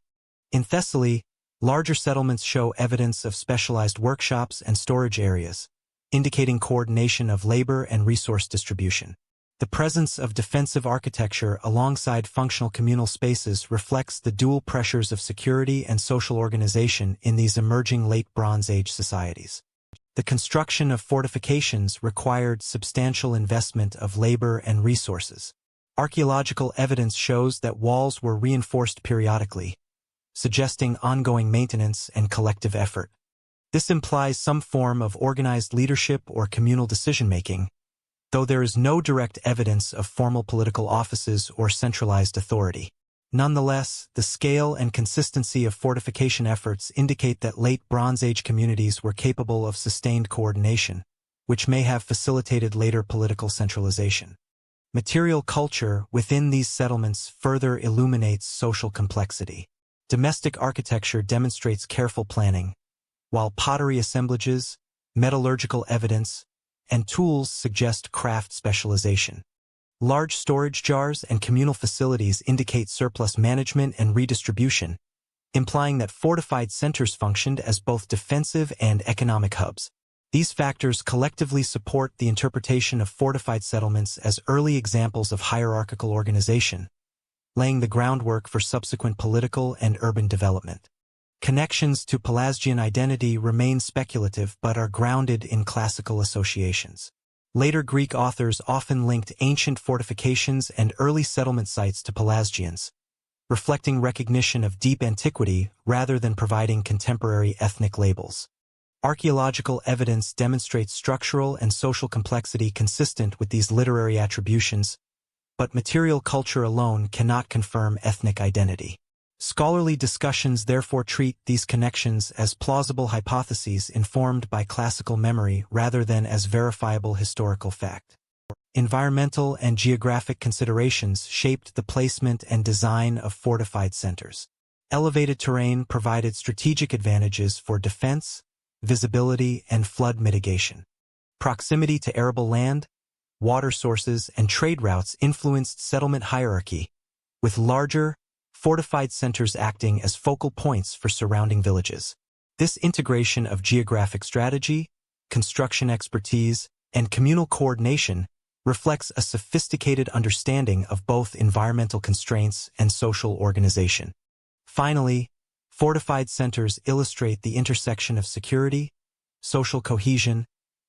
Speaker 1: In Thessaly, larger settlements show evidence of specialized workshops and storage areas, indicating coordination of labor and resource distribution. The presence of defensive architecture alongside functional communal spaces reflects the dual pressures of security and social organization in these emerging late Bronze Age societies. The construction of fortifications required substantial investment of labor and resources. Archaeological evidence shows that walls were reinforced periodically, suggesting ongoing maintenance and collective effort. This implies some form of organized leadership or communal decision-making, though there is no direct evidence of formal political offices or centralized authority. Nonetheless, the scale and consistency of fortification efforts indicate that late Bronze Age communities were capable of sustained coordination, which may have facilitated later political centralization. Material culture within these settlements further illuminates social complexity. Domestic architecture demonstrates careful planning, while pottery assemblages, metallurgical evidence, and tools suggest craft specialization. Large storage jars and communal facilities indicate surplus management and redistribution, implying that fortified centers functioned as both defensive and economic hubs. These factors collectively support the interpretation of fortified settlements as early examples of hierarchical organization, laying the groundwork for subsequent political and urban development. Connections to Pelasgian identity remain speculative but are grounded in classical associations. Later Greek authors often linked ancient fortifications and early settlement sites to Pelasgians, reflecting recognition of deep antiquity rather than providing contemporary ethnic labels. Archaeological evidence demonstrates structural and social complexity consistent with these literary attributions, but material culture alone cannot confirm ethnic identity. Scholarly discussions therefore treat these connections as plausible hypotheses informed by classical memory rather than as verifiable historical fact. Environmental and geographic considerations shaped the placement and design of fortified centers. Elevated terrain provided strategic advantages for defense, visibility, and flood mitigation. Proximity to arable land, water sources, and trade routes influenced settlement hierarchy, with larger, fortified centers acting as focal points for surrounding villages. This integration of geographic strategy, construction expertise, and communal coordination reflects a sophisticated understanding of both environmental constraints and social organization. Finally, fortified centers illustrate the intersection of security, social cohesion,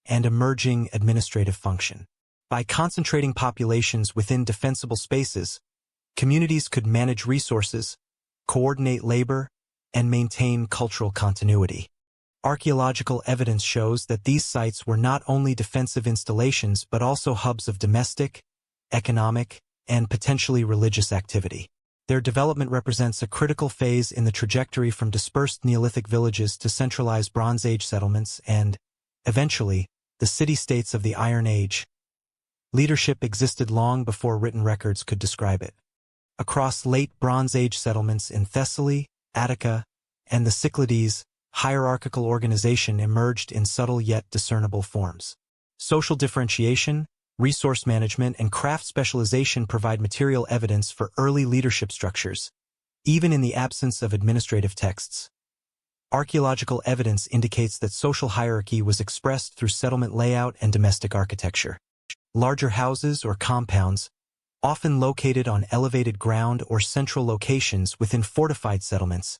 Speaker 1: and emerging administrative function. By concentrating populations within defensible spaces, communities could manage resources, coordinate labor, and maintain cultural continuity. Archaeological evidence shows that these sites were not only defensive installations but also hubs of domestic, economic, and potentially religious activity. Their development represents a critical phase in the trajectory from dispersed Neolithic villages to centralized Bronze Age settlements and, eventually, the city-states of the Iron Age. Leadership existed long before written records could describe it. Across late Bronze Age settlements in Thessaly, Attica, and the Cyclades, hierarchical organization emerged in subtle yet discernible forms. Social differentiation, resource management, and craft specialization provide material evidence for early leadership structures, even in the absence of administrative texts. Archaeological evidence indicates that social hierarchy was expressed through settlement layout and domestic architecture. Larger houses or compounds, often located on elevated ground or central locations within fortified settlements,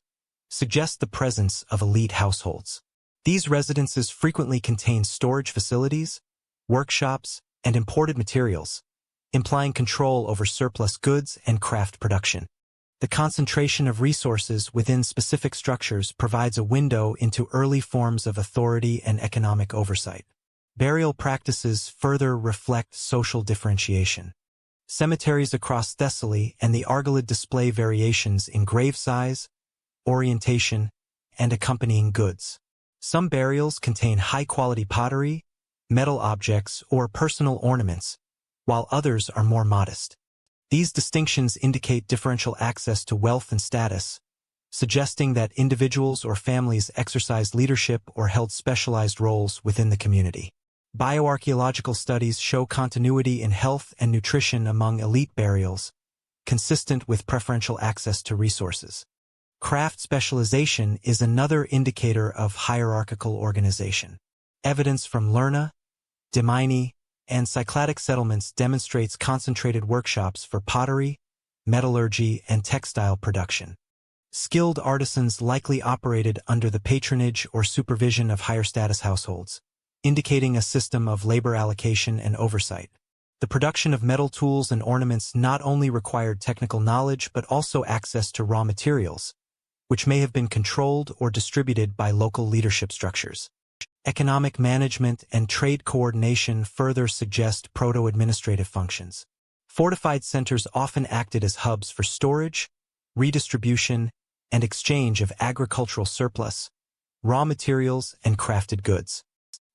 Speaker 1: suggest the presence of elite households. These residences frequently contain storage facilities, workshops, and imported materials, implying control over surplus goods and craft production. The concentration of resources within specific structures provides a window into early forms of authority and economic oversight. Burial practices further reflect social differentiation. Cemeteries across Thessaly and the Argolid display variations in grave size, orientation, and accompanying goods. Some burials contain high-quality pottery, metal objects, or personal ornaments, while others are more modest. These distinctions indicate differential access to wealth and status, suggesting that individuals or families exercised leadership or held specialized roles within the community. Bioarchaeological studies show continuity in health and nutrition among elite burials, consistent with preferential access to resources. Craft specialization is another indicator of hierarchical organization. Evidence from Lerna, Dimini, and Cycladic settlements demonstrates concentrated workshops for pottery, metallurgy, and textile production. Skilled artisans likely operated under the patronage or supervision of higher-status households, indicating a system of labor allocation and oversight. The production of metal tools and ornaments not only required technical knowledge but also access to raw materials, which may have been controlled or distributed by local leadership structures. Economic management and trade coordination further suggest proto-administrative functions. Fortified centers often acted as hubs for storage, redistribution, and exchange of agricultural surplus, raw materials, and crafted goods.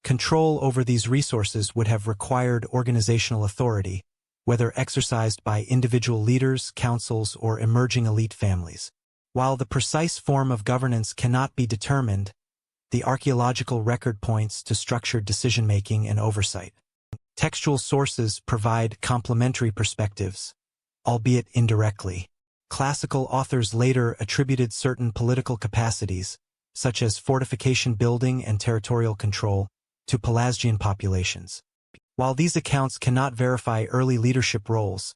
Speaker 1: Control over these resources would have required organizational authority, whether exercised by individual leaders, councils, or emerging elite families. While the precise form of governance cannot be determined, the archaeological record points to structured decision-making and oversight. Textual sources provide complementary perspectives, albeit indirectly. Classical authors later attributed certain political capacities, such as fortification building and territorial control, to Pelasgian populations. While these accounts cannot verify early leadership roles,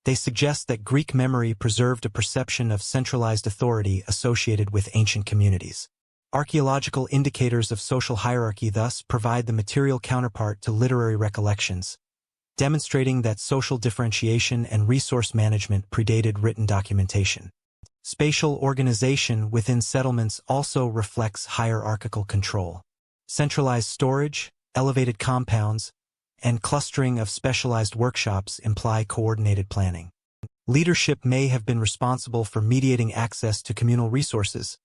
Speaker 1: they suggest that Greek memory preserved a perception of centralized authority associated with ancient communities. Archaeological indicators of social hierarchy thus provide the material counterpart to literary recollections, demonstrating that social differentiation and resource management predated written documentation. Spatial organization within settlements also reflects hierarchical control. Centralized storage, elevated compounds, and clustering of specialized workshops imply coordinated planning. Leadership may have been responsible for mediating access to communal resources,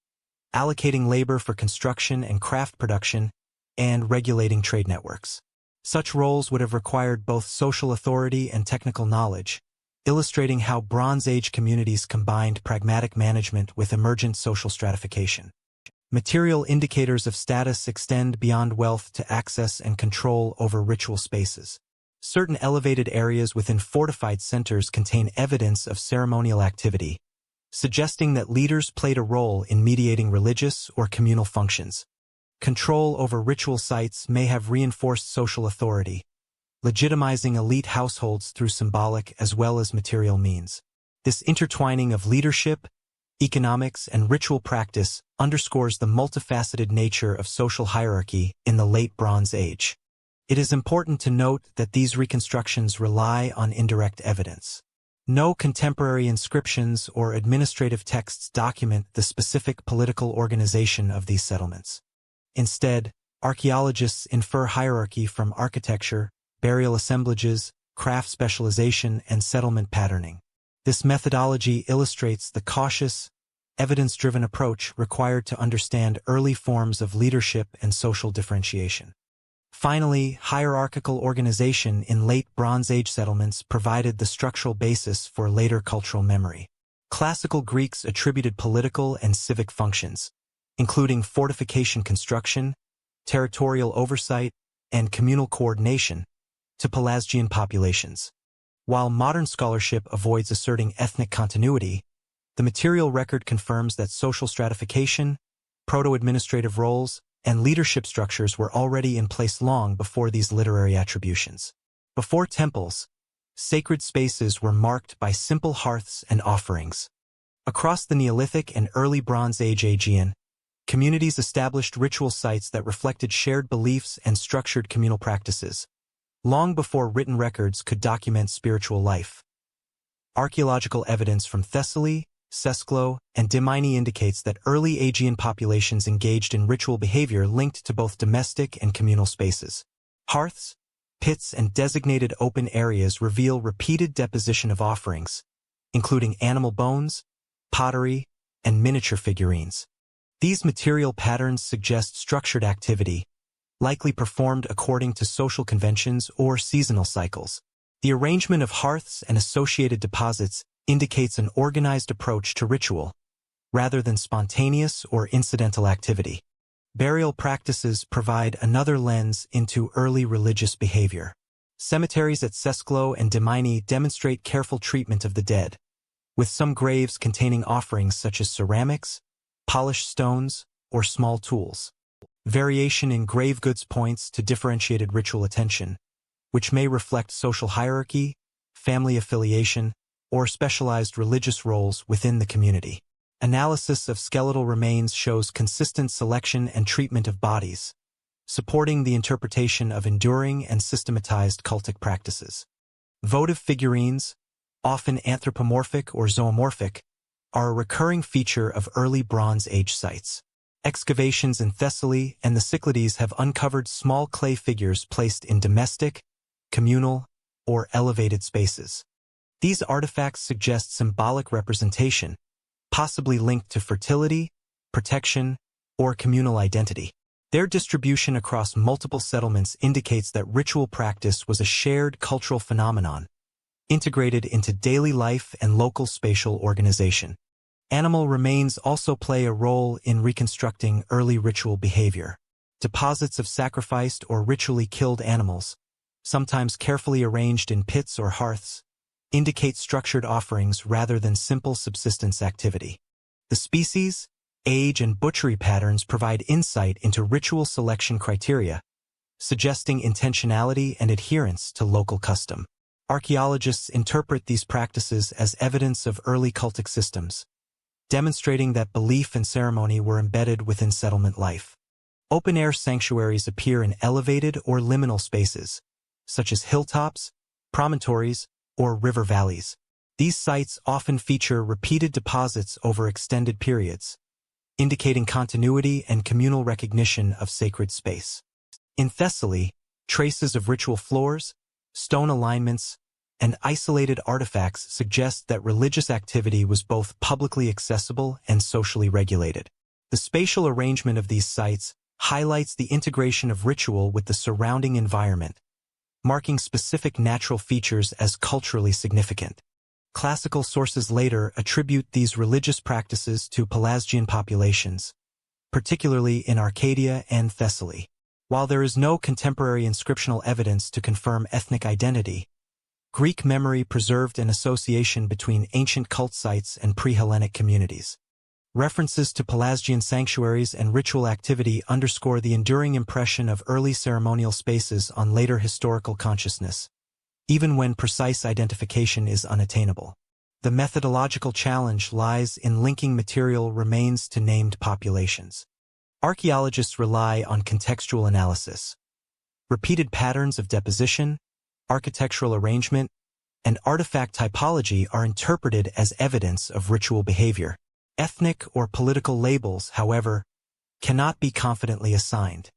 Speaker 1: allocating labor for construction and craft production, and regulating trade networks. Such roles would have required both social authority and technical knowledge, illustrating how Bronze Age communities combined pragmatic management with emergent social stratification. Material indicators of status extend beyond wealth to access and control over ritual spaces. Certain elevated areas within fortified centers contain evidence of ceremonial activity, suggesting that leaders played a role in mediating religious or communal functions. Control over ritual sites may have reinforced social authority, legitimizing elite households through symbolic as well as material means. This intertwining of leadership, economics, and ritual practice underscores the multifaceted nature of social hierarchy in the Late Bronze Age. It is important to note that these reconstructions rely on indirect evidence. No contemporary inscriptions or administrative texts document the specific political organization of these settlements. Instead, archaeologists infer hierarchy from architecture, burial assemblages, craft specialization, and settlement patterning. This methodology illustrates the cautious, evidence-driven approach required to understand early forms of leadership and social differentiation. Finally, hierarchical organization in late Bronze Age settlements provided the structural basis for later cultural memory. Classical Greeks attributed political and civic functions, including fortification construction, territorial oversight, and communal coordination, to Pelasgian populations. While modern scholarship avoids asserting ethnic continuity, the material record confirms that social stratification, proto-administrative roles, and leadership structures were already in place long before these literary attributions. Before temples, sacred spaces were marked by simple hearths and offerings. Across the Neolithic and early Bronze Age Aegean, communities established ritual sites that reflected shared beliefs and structured communal practices, long before written records could document spiritual life. Archaeological evidence from Thessaly, Sesklo, and Dimini indicates that early Aegean populations engaged in ritual behavior linked to both domestic and communal spaces. Hearths, pits, and designated open areas reveal repeated deposition of offerings, including animal bones, pottery, and miniature figurines. These material patterns suggest structured activity, likely performed according to social conventions or seasonal cycles. The arrangement of hearths and associated deposits indicates an organized approach to ritual, rather than spontaneous or incidental activity. Burial practices provide another lens into early religious behavior. Cemeteries at Sesklo and Dimini demonstrate careful treatment of the dead, with some graves containing offerings such as ceramics, polished stones, or small tools. Variation in grave goods points to differentiated ritual attention, which may reflect social hierarchy, family affiliation, or specialized religious roles within the community. Analysis of skeletal remains shows consistent selection and treatment of bodies, supporting the interpretation of enduring and systematized cultic practices. Votive figurines, often anthropomorphic or zoomorphic, are a recurring feature of early Bronze Age sites. Excavations in Thessaly and the Cyclades have uncovered small clay figures placed in domestic, communal, or elevated spaces. These artifacts suggest symbolic representation, possibly linked to fertility, protection, or communal identity. Their distribution across multiple settlements indicates that ritual practice was a shared cultural phenomenon, integrated into daily life and local spatial organization. Animal remains also play a role in reconstructing early ritual behavior. Deposits of sacrificed or ritually killed animals, sometimes carefully arranged in pits or hearths, indicate structured offerings rather than simple subsistence activity. The species, age, and butchery patterns provide insight into ritual selection criteria, suggesting intentionality and adherence to local custom. Archaeologists interpret these practices as evidence of early cultic systems, demonstrating that belief and ceremony were embedded within settlement life. Open-air sanctuaries appear in elevated or liminal spaces, such as hilltops, promontories, or river valleys. These sites often feature repeated deposits over extended periods, indicating continuity and communal recognition of sacred space. In Thessaly, traces of ritual floors, stone alignments, and isolated artifacts suggest that religious activity was both publicly accessible and socially regulated. The spatial arrangement of these sites highlights the integration of ritual with the surrounding environment, marking specific natural features as culturally significant. Classical sources later attribute these religious practices to Pelasgian populations, particularly in Arcadia and Thessaly. While there is no contemporary inscriptional evidence to confirm ethnic identity, Greek memory preserved an association between ancient cult sites and pre-Hellenic communities. References to Pelasgian sanctuaries and ritual activity underscore the enduring impression of early ceremonial spaces on later historical consciousness, even when precise identification is unattainable. The methodological challenge lies in linking material remains to named populations. Archaeologists rely on contextual analysis. Repeated patterns of deposition, architectural arrangement, and artifact typology are interpreted as evidence of ritual behavior. Ethnic or political labels, however, cannot be confidently assigned.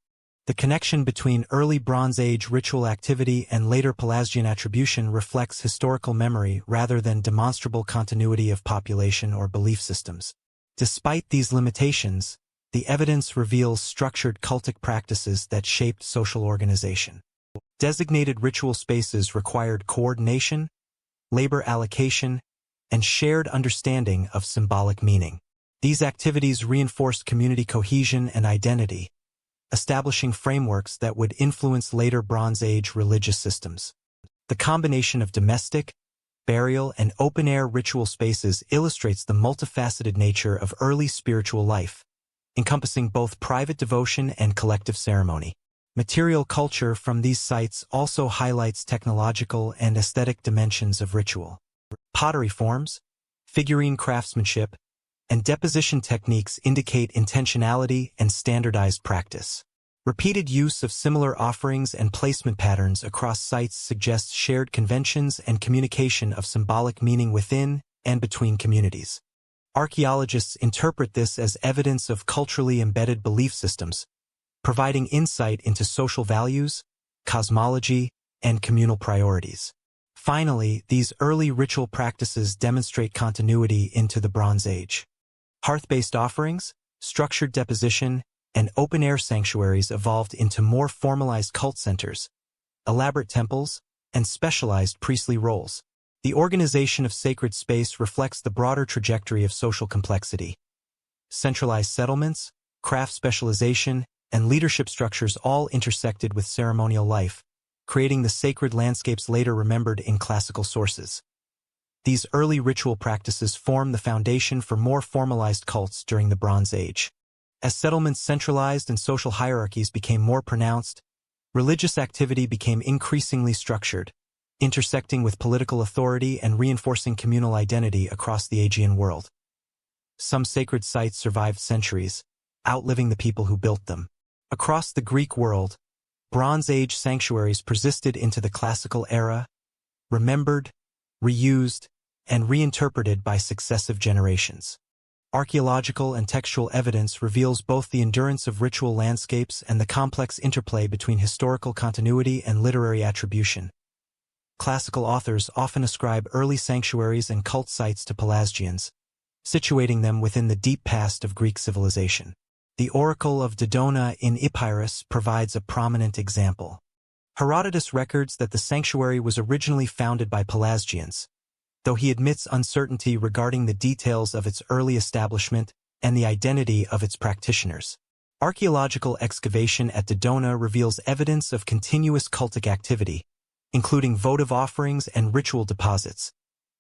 Speaker 1: The connection between early Bronze Age ritual activity and later Pelasgian attribution reflects historical memory rather than demonstrable continuity of population or belief systems. Despite these limitations, the evidence reveals structured cultic practices that shaped social organization. Designated ritual spaces required coordination, labor allocation, and shared understanding of symbolic meaning. These activities reinforced community cohesion and identity, establishing frameworks that would influence later Bronze Age religious systems. The combination of domestic, burial, and open-air ritual spaces illustrates the multifaceted nature of early spiritual life, encompassing both private devotion and collective ceremony. Material culture from these sites also highlights technological and aesthetic dimensions of ritual. Pottery forms, figurine craftsmanship, and deposition techniques indicate intentionality and standardized practice. Repeated use of similar offerings and placement patterns across sites suggests shared conventions and communication of symbolic meaning within and between communities. Archaeologists interpret this as evidence of culturally embedded belief systems, providing insight into social values, cosmology, and communal priorities. Finally, these early ritual practices demonstrate continuity into the Bronze Age. Hearth-based offerings, structured deposition, and open-air sanctuaries evolved into more formalized cult centers, elaborate temples, and specialized priestly roles. The organization of sacred space reflects the broader trajectory of social complexity. Centralized settlements, craft specialization, and leadership structures all intersected with ceremonial life, creating the sacred landscapes later remembered in classical sources. These early ritual practices form the foundation for more formalized cults during the Bronze Age. As settlements centralized and social hierarchies became more pronounced, religious activity became increasingly structured, intersecting with political authority and reinforcing communal identity across the Aegean world. Some sacred sites survived centuries, outliving the people who built them. Across the Greek world, Bronze Age sanctuaries persisted into the classical era, remembered, reused, and reinterpreted by successive generations. Archaeological and textual evidence reveals both the endurance of ritual landscapes and the complex interplay between historical continuity and literary attribution. Classical authors often ascribe early sanctuaries and cult sites to Pelasgians, situating them within the deep past of Greek civilization. The Oracle of Dodona in Epirus provides a prominent example. Herodotus records that the sanctuary was originally founded by Pelasgians, though he admits uncertainty regarding the details of its early establishment and the identity of its practitioners. Archaeological excavation at Dodona reveals evidence of continuous cultic activity, including votive offerings and ritual deposits,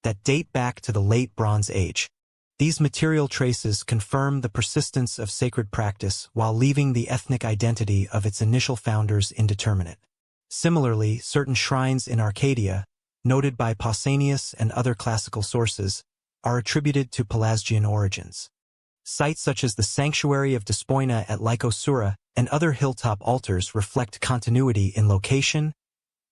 Speaker 1: that date back to the late Bronze Age. These material traces confirm the persistence of sacred practice while leaving the ethnic identity of its initial founders indeterminate. Similarly, certain shrines in Arcadia, noted by Pausanias and other classical sources, are attributed to Pelasgian origins. Sites such as the Sanctuary of Despoina at Lycosura and other hilltop altars reflect continuity in location,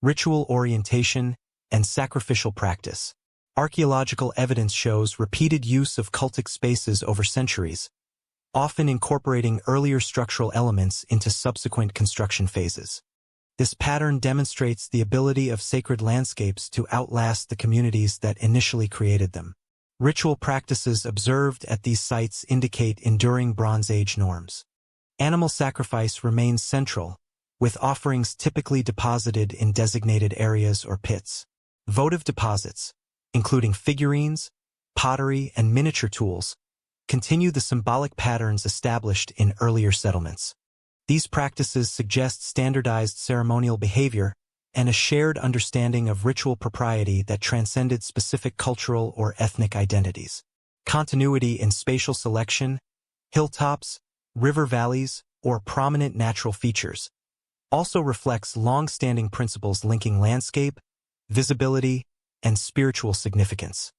Speaker 1: ritual orientation, and sacrificial practice. Archaeological evidence shows repeated use of cultic spaces over centuries, often incorporating earlier structural elements into subsequent construction phases. This pattern demonstrates the ability of sacred landscapes to outlast the communities that initially created them. Ritual practices observed at these sites indicate enduring Bronze Age norms. Animal sacrifice remains central, with offerings typically deposited in designated areas or pits. Votive deposits, including figurines, pottery, and miniature tools, continue the symbolic patterns established in earlier settlements. These practices suggest standardized ceremonial behavior and a shared understanding of ritual propriety that transcended specific cultural or ethnic identities. Continuity in spatial selection, hilltops, river valleys, or prominent natural features also reflects long-standing principles linking landscape, visibility, and spiritual significance.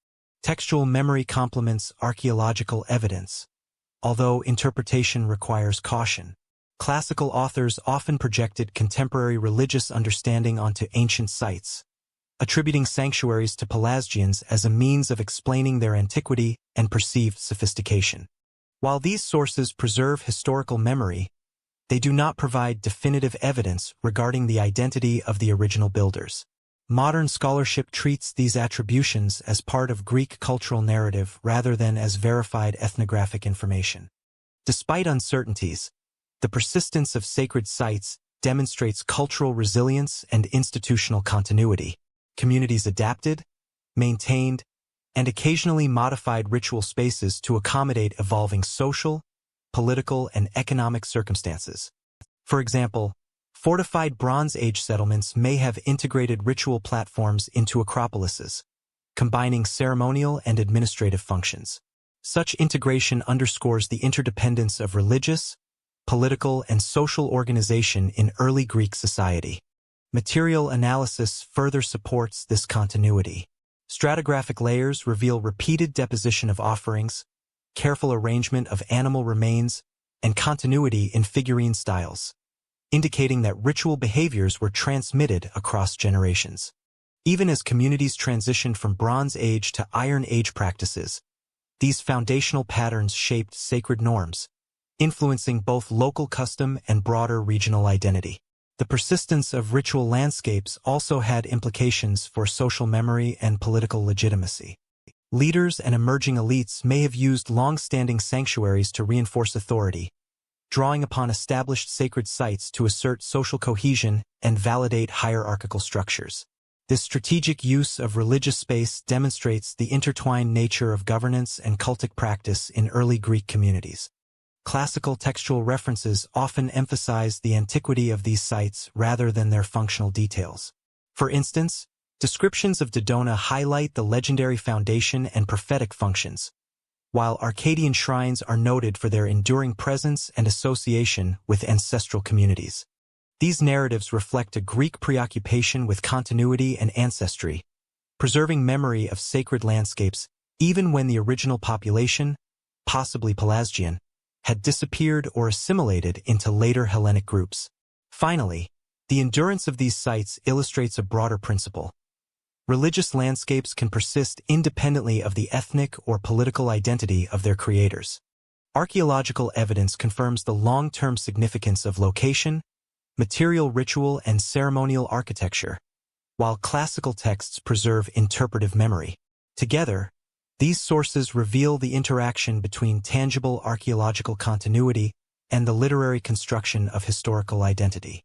Speaker 1: Textual memory complements archaeological evidence, although interpretation requires caution. Classical authors often projected contemporary religious understanding onto ancient sites, attributing sanctuaries to Pelasgians as a means of explaining their antiquity and perceived sophistication. While these sources preserve historical memory, they do not provide definitive evidence regarding the identity of the original builders. Modern scholarship treats these attributions as part of Greek cultural narrative rather than as verified ethnographic information. Despite uncertainties, the persistence of sacred sites demonstrates cultural resilience and institutional continuity. Communities adapted, maintained, and occasionally modified ritual spaces to accommodate evolving social, political, and economic circumstances. For example, fortified Bronze Age settlements may have integrated ritual platforms into acropolises, combining ceremonial and administrative functions. Such integration underscores the interdependence of religious, political, and social organization in early Greek society. Material analysis further supports this continuity. Stratigraphic layers reveal repeated deposition of offerings, careful arrangement of animal remains, and continuity in figurine styles, indicating that ritual behaviors were transmitted across generations. Even as communities transitioned from Bronze Age to Iron Age practices, these foundational patterns shaped sacred norms, influencing both local custom and broader regional identity. The persistence of ritual landscapes also had implications for social memory and political legitimacy. Leaders and emerging elites may have used long-standing sanctuaries to reinforce authority, drawing upon established sacred sites to assert social cohesion and validate hierarchical structures. This strategic use of religious space demonstrates the intertwined nature of governance and cultic practice in early Greek communities. Classical textual references often emphasize the antiquity of these sites rather than their functional details. For instance, descriptions of Dodona highlight the legendary foundation and prophetic functions, while Arcadian shrines are noted for their enduring presence and association with ancestral communities. These narratives reflect a Greek preoccupation with continuity and ancestry, preserving memory of sacred landscapes even when the original population, possibly Pelasgian, had disappeared or assimilated into later Hellenic groups. Finally, the endurance of these sites illustrates a broader principle. Religious landscapes can persist independently of the ethnic or political identity of their creators. Archaeological evidence confirms the long-term significance of location, material ritual, and ceremonial architecture, while classical texts preserve interpretive memory. Together, These sources reveal the interaction between tangible archaeological continuity and the literary construction of historical identity.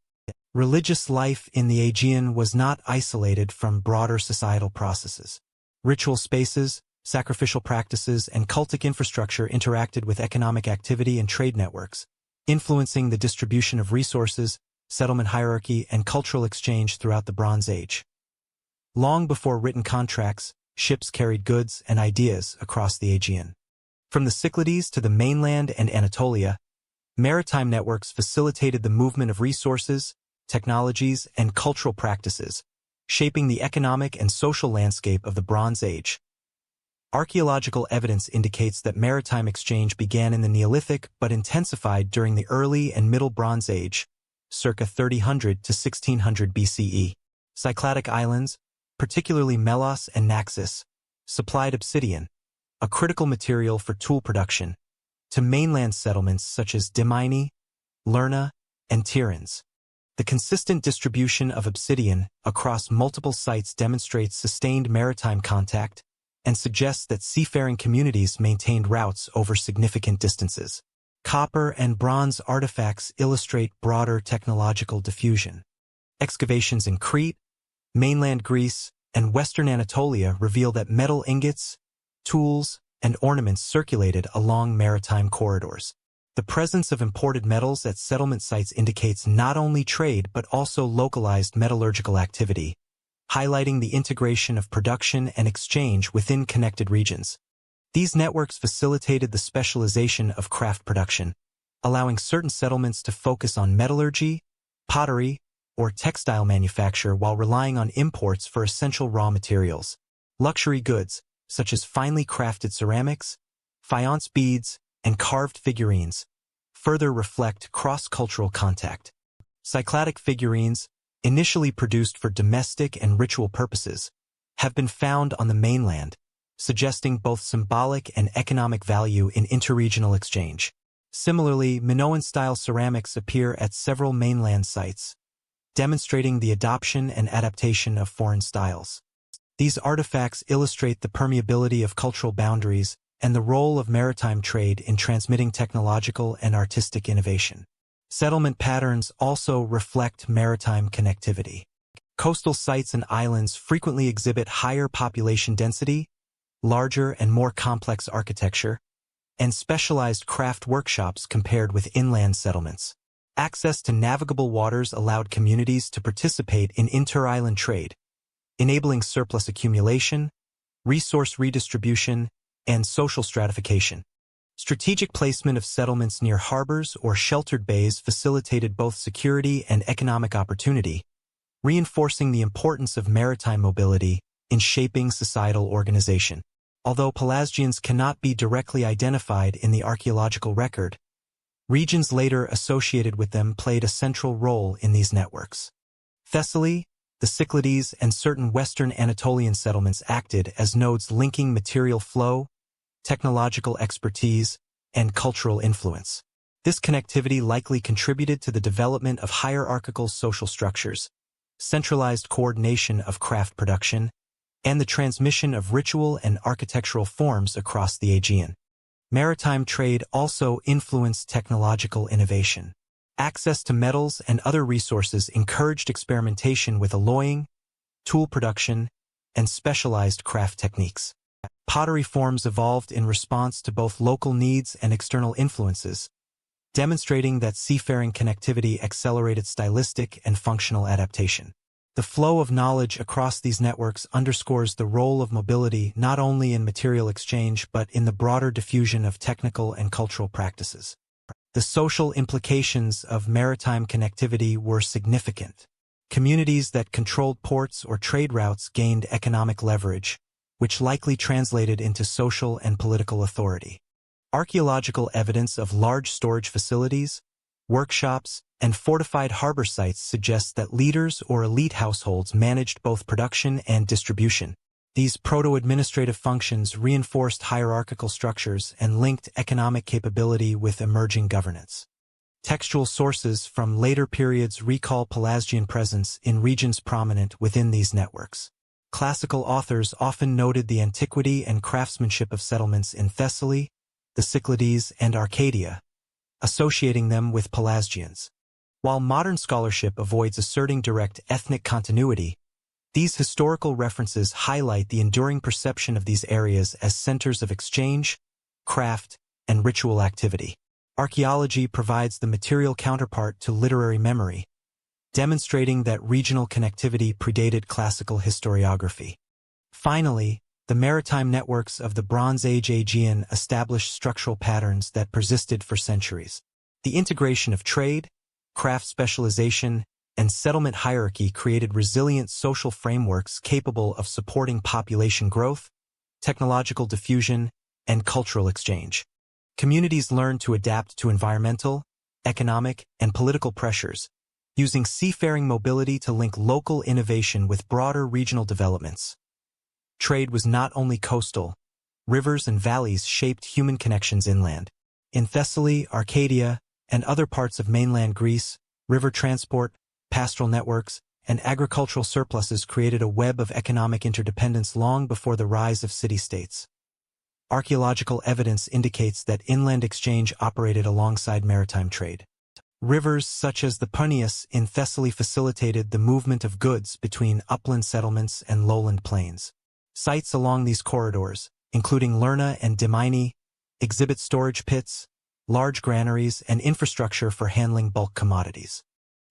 Speaker 1: Religious life in the Aegean was not isolated from broader societal processes. Ritual spaces, sacrificial practices, and cultic infrastructure interacted with economic activity and trade networks, influencing the distribution of resources, settlement hierarchy, and cultural exchange throughout the Bronze Age. Long before written contracts, ships carried goods and ideas across the Aegean. From the Cyclades to the mainland and Anatolia, maritime networks facilitated the movement of resources, technologies, and cultural practices, shaping the economic and social landscape of the Bronze Age. Archaeological evidence indicates that maritime exchange began in the Neolithic but intensified during the early and Middle Bronze Age, circa 3000 to 1600 BCE. Cycladic islands, particularly Melos and Naxos, supplied obsidian, a critical material for tool production, to mainland settlements such as Dimini, Lerna, and Tiryns. The consistent distribution of obsidian across multiple sites demonstrates sustained maritime contact and suggests that seafaring communities maintained routes over significant distances. Copper and bronze artifacts illustrate broader technological diffusion. Excavations in Crete, mainland Greece, and western Anatolia reveal that metal ingots, tools, and ornaments circulated along maritime corridors. The presence of imported metals at settlement sites indicates not only trade but also localized metallurgical activity, highlighting the integration of production and exchange within connected regions. These networks facilitated the specialization of craft production, allowing certain settlements to focus on metallurgy, pottery, or textile manufacture while relying on imports for essential raw materials. Luxury goods, such as finely crafted ceramics, faience beads, and carved figurines, further reflect cross-cultural contact. Cycladic figurines, initially produced for domestic and ritual purposes, have been found on the mainland, suggesting both symbolic and economic value in interregional exchange. Similarly, Minoan-style ceramics appear at several mainland sites, demonstrating the adoption and adaptation of foreign styles. These artifacts illustrate the permeability of cultural boundaries and the role of maritime trade in transmitting technological and artistic innovation. Settlement patterns also reflect maritime connectivity. Coastal sites and islands frequently exhibit higher population density, larger and more complex architecture, and specialized craft workshops compared with inland settlements. Access to navigable waters allowed communities to participate in inter-island trade, enabling surplus accumulation, resource redistribution, and social stratification. Strategic placement of settlements near harbors or sheltered bays facilitated both security and economic opportunity, reinforcing the importance of maritime mobility in shaping societal organization. Although Pelasgians cannot be directly identified in the archaeological record, regions later associated with them played a central role in these networks. Thessaly, the Cyclades, and certain western Anatolian settlements acted as nodes linking material flow, technological expertise, and cultural influence. This connectivity likely contributed to the development of hierarchical social structures, centralized coordination of craft production, and the transmission of ritual and architectural forms across the Aegean. Maritime trade also influenced technological innovation. Access to metals and other resources encouraged experimentation with alloying, tool production, and specialized craft techniques. Pottery forms evolved in response to both local needs and external influences, demonstrating that seafaring connectivity accelerated stylistic and functional adaptation. The flow of knowledge across these networks underscores the role of mobility not only in material exchange but in the broader diffusion of technical and cultural practices. The social implications of maritime connectivity were significant. Communities that controlled ports or trade routes gained economic leverage, which likely translated into social and political authority. Archaeological evidence of large storage facilities, workshops, and fortified harbor sites suggests that leaders or elite households managed both production and distribution. These proto-administrative functions reinforced hierarchical structures and linked economic capability with emerging governance. Textual sources from later periods recall Pelasgian presence in regions prominent within these networks. Classical authors often noted the antiquity and craftsmanship of settlements in Thessaly, the Cyclades, and Arcadia, associating them with Pelasgians. While modern scholarship avoids asserting direct ethnic continuity, these historical references highlight the enduring perception of these areas as centers of exchange, craft, and ritual activity. Archaeology provides the material counterpart to literary memory, demonstrating that regional connectivity predated classical historiography. Finally, the maritime networks of the Bronze Age Aegean established structural patterns that persisted for centuries. The integration of trade, craft specialization, and settlement hierarchy created resilient social frameworks capable of supporting population growth, technological diffusion, and cultural exchange. Communities learned to adapt to environmental, economic, and political pressures, using seafaring mobility to link local innovation with broader regional developments. Trade was not only coastal. Rivers and valleys shaped human connections inland. In Thessaly, Arcadia, and other parts of mainland Greece, river transport, pastoral networks, and agricultural surpluses created a web of economic interdependence long before the rise of city-states. Archaeological evidence indicates that inland exchange operated alongside maritime trade. Rivers such as the Punius in Thessaly facilitated the movement of goods between upland settlements and lowland plains. Sites along these corridors, including Lerna and Dimini, exhibit storage pits, large granaries, and infrastructure for handling bulk commodities.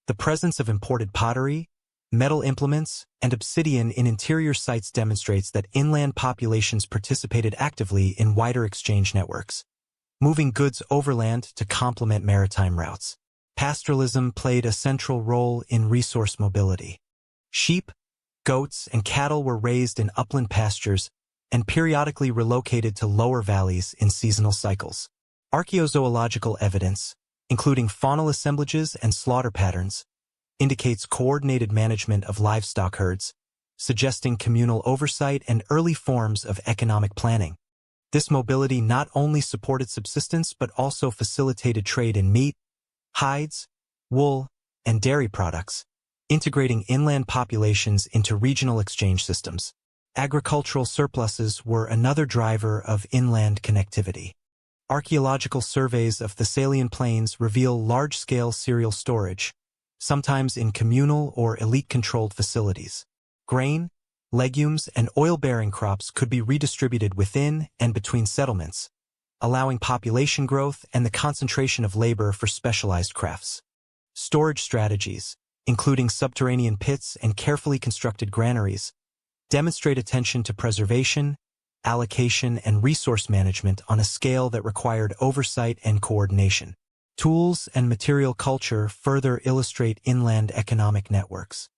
Speaker 1: The presence of imported pottery, metal implements, and obsidian in interior sites demonstrates that inland populations participated actively in wider exchange networks, moving goods overland to complement maritime routes. Pastoralism played a central role in resource mobility. Sheep, goats, and cattle were raised in upland pastures and periodically relocated to lower valleys in seasonal cycles. Archaeozoological evidence, including faunal assemblages and slaughter patterns, indicates coordinated management of livestock herds, suggesting communal oversight and early forms of economic planning. This mobility not only supported subsistence but also facilitated trade in meat, hides, wool, and dairy products, integrating inland populations into regional exchange systems. Agricultural surpluses were another driver of inland connectivity. Archaeological surveys of Thessalian plains reveal large-scale cereal storage, sometimes in communal or elite-controlled facilities. Grain, legumes, and oil-bearing crops could be redistributed within and between settlements, allowing population growth and the concentration of labor for specialized crafts. Storage strategies, including subterranean pits and carefully constructed granaries, demonstrate attention to preservation, allocation, and resource management on a scale that required oversight and coordination. Tools and material culture further illustrate inland economic networks.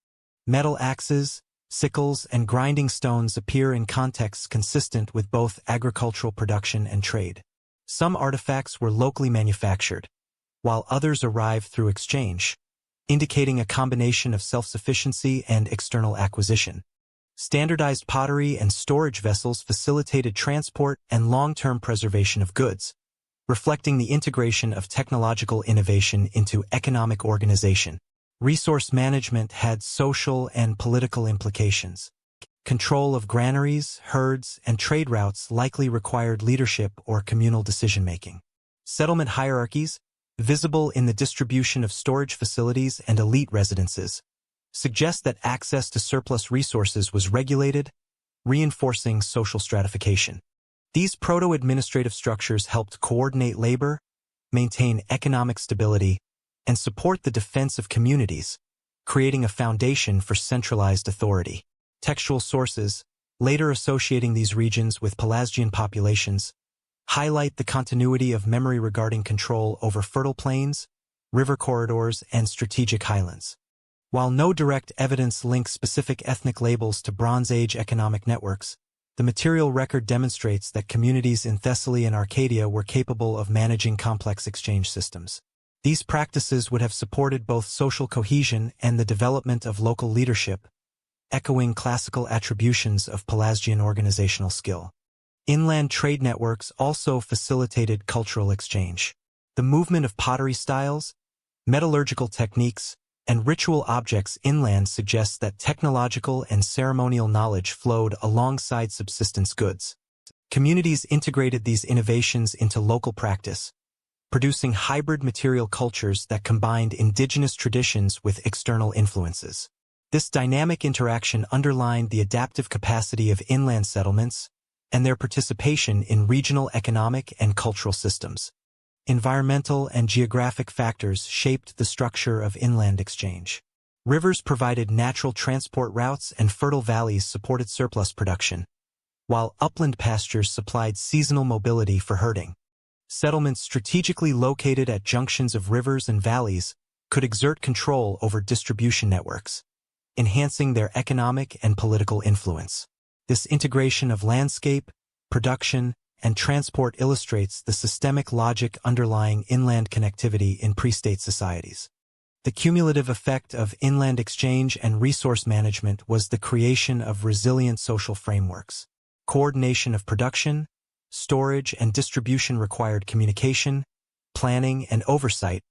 Speaker 1: Metal axes, sickles, and grinding stones appear in contexts consistent with both agricultural production and trade. Some artifacts were locally manufactured, while others arrived through exchange, indicating a combination of self-sufficiency and external acquisition. Standardized pottery and storage vessels facilitated transport and long-term preservation of goods, reflecting the integration of technological innovation into economic organization. Resource management had social and political implications. Control of granaries, herds, and trade routes likely required leadership or communal decision-making. Settlement hierarchies, visible in the distribution of storage facilities and elite residences, suggest that access to surplus resources was regulated, reinforcing social stratification. These proto-administrative structures helped coordinate labor, maintain economic stability, and support the defense of communities, creating a foundation for centralized authority. Textual sources, later associating these regions with Pelasgian populations, highlight the continuity of memory regarding control over fertile plains, river corridors, and strategic highlands. While no direct evidence links specific ethnic labels to Bronze Age economic networks, the material record demonstrates that communities in Thessaly and Arcadia were capable of managing complex exchange systems. These practices would have supported both social cohesion and the development of local leadership, echoing classical attributions of Pelasgian organizational skill. Inland trade networks also facilitated cultural exchange. The movement of pottery styles, metallurgical techniques, and ritual objects inland suggests that technological and ceremonial knowledge flowed alongside subsistence goods. Communities integrated these innovations into local practice, producing hybrid material cultures that combined indigenous traditions with external influences. This dynamic interaction underlined the adaptive capacity of inland settlements and their participation in regional economic and cultural systems. Environmental and geographic factors shaped the structure of inland exchange. Rivers provided natural transport routes and fertile valleys supported surplus production, while upland pastures supplied seasonal mobility for herding. Settlements strategically located at junctions of rivers and valleys could exert control over distribution networks, enhancing their economic and political influence. This integration of landscape, production, and transport illustrates the systemic logic underlying inland connectivity in pre-state societies. The cumulative effect of inland exchange and resource management was the creation of resilient social frameworks. Coordination of production, storage, and distribution required communication, planning, and oversight,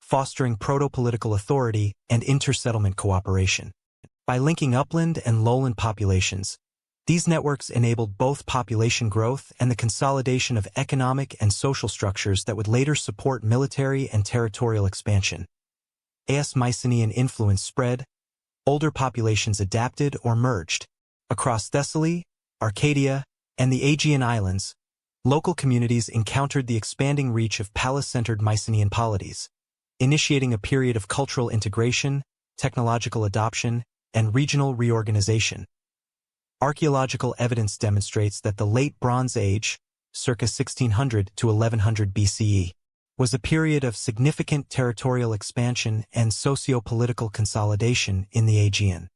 Speaker 1: fostering proto-political authority and inter-settlement cooperation. By linking upland and lowland populations, these networks enabled both population growth and the consolidation of economic and social structures that would later support military and territorial expansion. As Mycenaean influence spread, older populations adapted or merged. Across Thessaly, Arcadia, and the Aegean islands, local communities encountered the expanding reach of palace-centered Mycenaean polities, initiating a period of cultural integration, technological adoption, and regional reorganization. Archaeological evidence demonstrates that the Late Bronze Age, circa 1600 to 1100 BCE, was a period of significant territorial expansion and socio-political consolidation in the Aegean.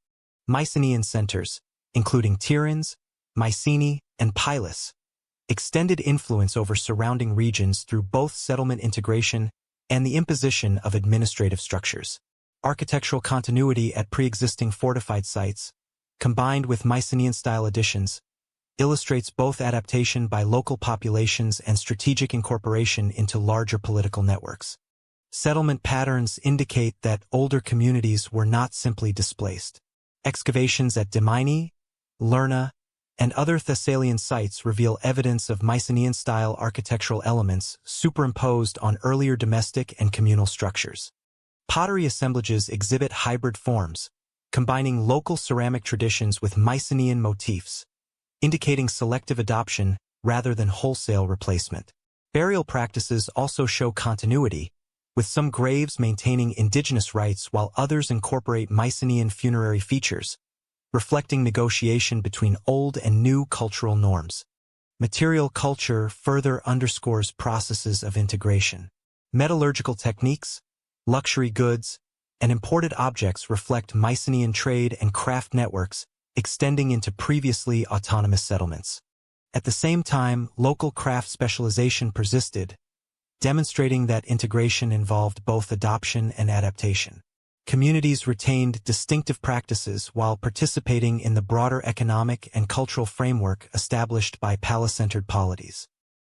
Speaker 1: Mycenaean centers, including Tiryns, Mycenae, and Pylos, extended influence over surrounding regions through both settlement integration and the imposition of administrative structures. Architectural continuity at pre-existing fortified sites, combined with Mycenaean-style additions, illustrates both adaptation by local populations and strategic incorporation into larger political networks. Settlement patterns indicate that older communities were not simply displaced. Excavations at Dimini, Lerna, and other Thessalian sites reveal evidence of Mycenaean-style architectural elements superimposed on earlier domestic and communal structures. Pottery assemblages exhibit hybrid forms, combining local ceramic traditions with Mycenaean motifs, indicating selective adoption rather than wholesale replacement. Burial practices also show continuity, with some graves maintaining indigenous rites while others incorporate Mycenaean funerary features, reflecting negotiation between old and new cultural norms. Material culture further underscores processes of integration. Metallurgical techniques, luxury goods, and imported objects reflect Mycenaean trade and craft networks extending into previously autonomous settlements. At the same time, local craft specialization persisted, demonstrating that integration involved both adoption and adaptation. Communities retained distinctive practices while participating in the broader economic and cultural framework established by palace-centered polities.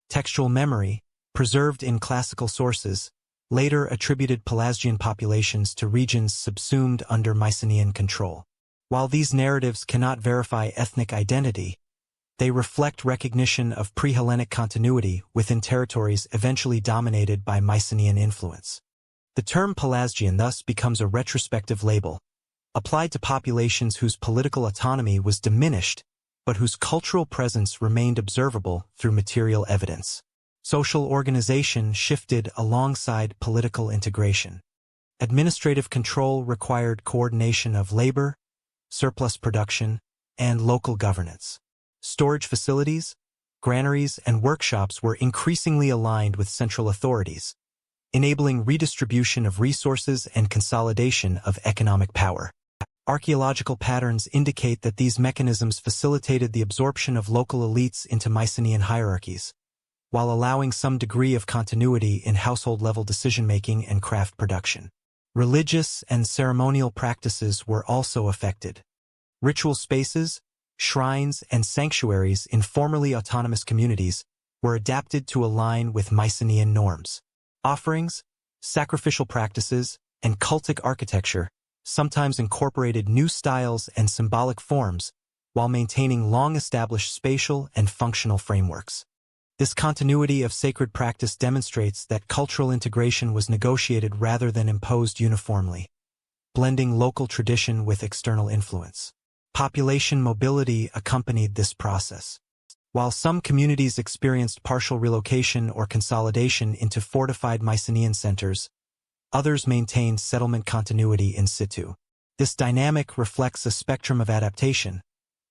Speaker 1: Textual memory, preserved in classical sources, later attributed Pelasgian populations to regions subsumed under Mycenaean control. While these narratives cannot verify ethnic identity, they reflect recognition of pre-Hellenic continuity within territories eventually dominated by Mycenaean influence. The term Pelasgian thus becomes a retrospective label, applied to populations whose political autonomy was diminished, but whose cultural presence remained observable through material evidence. Social organization shifted alongside political integration. Administrative control required coordination of labor, surplus production, and local governance. Storage facilities, granaries, and workshops were increasingly aligned with central authorities, enabling redistribution of resources and consolidation of economic power. Archaeological patterns indicate that these mechanisms facilitated the absorption of local elites into Mycenaean hierarchies, while allowing some degree of continuity in household-level decision-making and craft production. Religious and ceremonial practices were also affected. Ritual spaces, shrines, and sanctuaries in formerly autonomous communities were adapted to align with Mycenaean norms. Offerings, sacrificial practices, and cultic architecture, sometimes incorporated new styles and symbolic forms, while maintaining long-established spatial and functional frameworks. This continuity of sacred practice demonstrates that cultural integration was negotiated rather than imposed uniformly, blending local tradition with external influence. Population mobility accompanied this process. While some communities experienced partial relocation or consolidation into fortified Mycenaean centers, others maintained settlement continuity in situ. This dynamic reflects a spectrum of adaptation,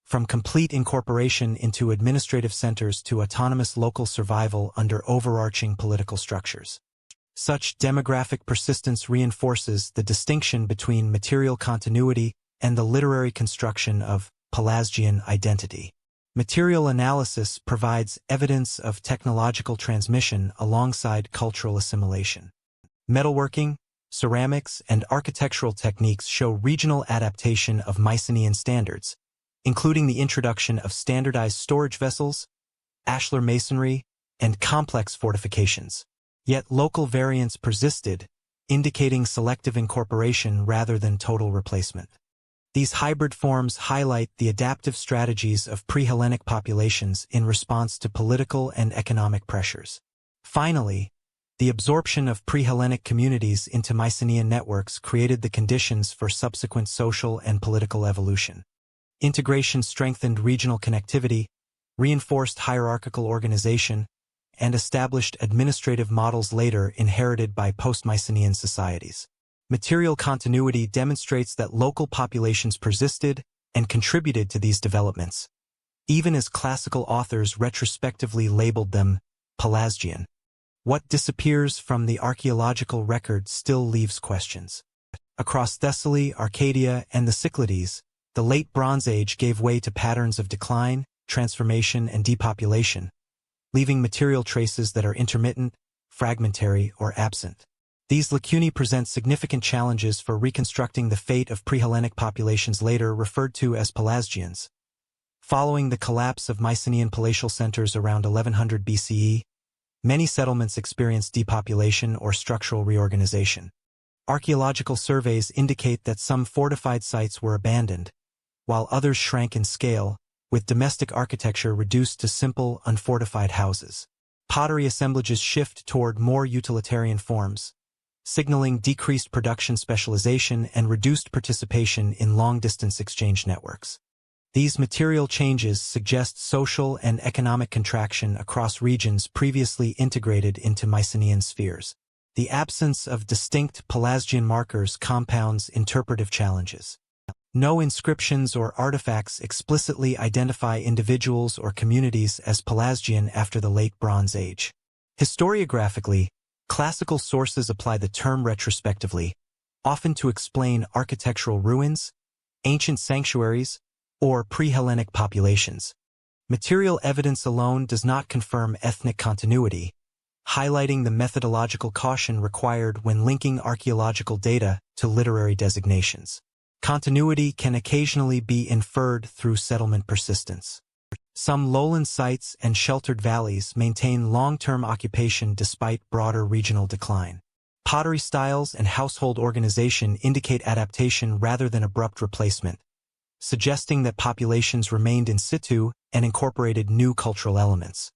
Speaker 1: from complete incorporation into administrative centers to autonomous local survival under overarching political structures. Such demographic persistence reinforces the distinction between material continuity and the literary construction of Pelasgian identity. Material analysis provides evidence of technological transmission alongside cultural assimilation. Metalworking, ceramics, and architectural techniques show regional adaptation of Mycenaean standards, including the introduction of standardized storage vessels, ashlar masonry, and complex fortifications. Yet local variants persisted, indicating selective incorporation rather than total replacement. These hybrid forms highlight the adaptive strategies of pre-Hellenic populations in response to political and economic pressures. Finally, the absorption of pre-Hellenic communities into Mycenaean networks created the conditions for subsequent social and political evolution. Integration strengthened regional connectivity, reinforced hierarchical organization, and established administrative models later inherited by post-Mycenaean societies. Material continuity demonstrates that local populations persisted and contributed to these developments, even as classical authors retrospectively labeled them Pelasgian. What disappears from the archaeological record still leaves questions. Across Thessaly, Arcadia, and the Cyclades, the Late Bronze Age gave way to patterns of decline, transformation, and depopulation, leaving material traces that are intermittent, fragmentary, or absent. These lacunae present significant challenges for reconstructing the fate of pre-Hellenic populations later referred to as Pelasgians. Following the collapse of Mycenaean palatial centers around 1100 BCE, many settlements experienced depopulation or structural reorganization. Archaeological surveys indicate that some fortified sites were abandoned, while others shrank in scale, with domestic architecture reduced to simple, unfortified houses. Pottery assemblages shift toward more utilitarian forms, signaling decreased production specialization and reduced participation in long-distance exchange networks. These material changes suggest social and economic contraction across regions previously integrated into Mycenaean spheres. The absence of distinct Pelasgian markers compounds interpretive challenges. No inscriptions or artifacts explicitly identify individuals or communities as Pelasgian after the Late Bronze Age. Historiographically, classical sources apply the term retrospectively, often to explain architectural ruins, ancient sanctuaries, or pre-Hellenic populations. Material evidence alone does not confirm ethnic continuity, highlighting the methodological caution required when linking archaeological data to literary designations. Continuity can occasionally be inferred through settlement persistence. Some lowland sites and sheltered valleys maintain long-term occupation despite broader regional decline. Pottery styles and household organization indicate adaptation rather than abrupt replacement, suggesting that populations remained in situ and incorporated new cultural elements.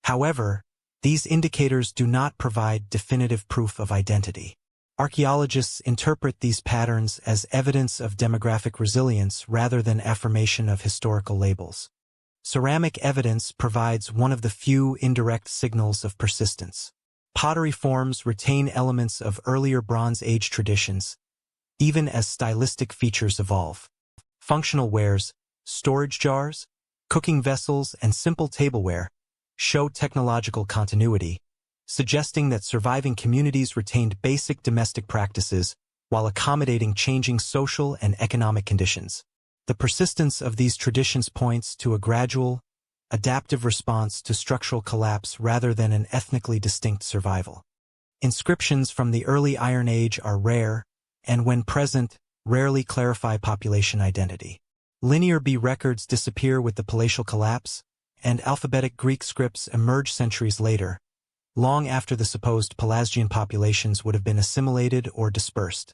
Speaker 1: However, these indicators do not provide definitive proof of identity. Archaeologists interpret these patterns as evidence of demographic resilience rather than affirmation of historical labels. Ceramic evidence provides one of the few indirect signals of persistence. Pottery forms retain elements of earlier Bronze Age traditions, even as stylistic features evolve. Functional wares, storage jars, cooking vessels, and simple tableware show technological continuity, suggesting that surviving communities retained basic domestic practices while accommodating changing social and economic conditions. The persistence of these traditions points to a gradual, adaptive response to structural collapse rather than an ethnically distinct survival. Inscriptions from the early Iron Age are rare, and when present, rarely clarify population identity. Linear B records disappear with the palatial collapse, and alphabetic Greek scripts emerge centuries later, long after the supposed Pelasgian populations would have been assimilated or dispersed.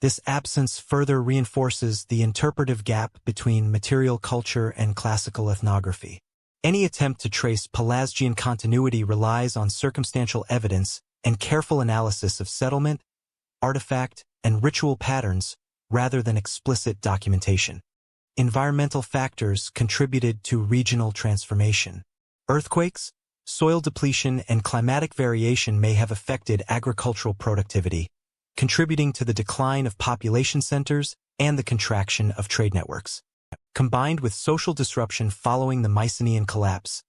Speaker 1: This absence further reinforces the interpretive gap between material culture and classical ethnography. Any attempt to trace Pelasgian continuity relies on circumstantial evidence and careful analysis of settlement, artifact, and ritual patterns rather than explicit documentation. Environmental factors contributed to regional transformation. Earthquakes, soil depletion, and climatic variation may have affected agricultural productivity, contributing to the decline of population centers and the contraction of trade networks. Combined with social disruption following the Mycenaean collapse,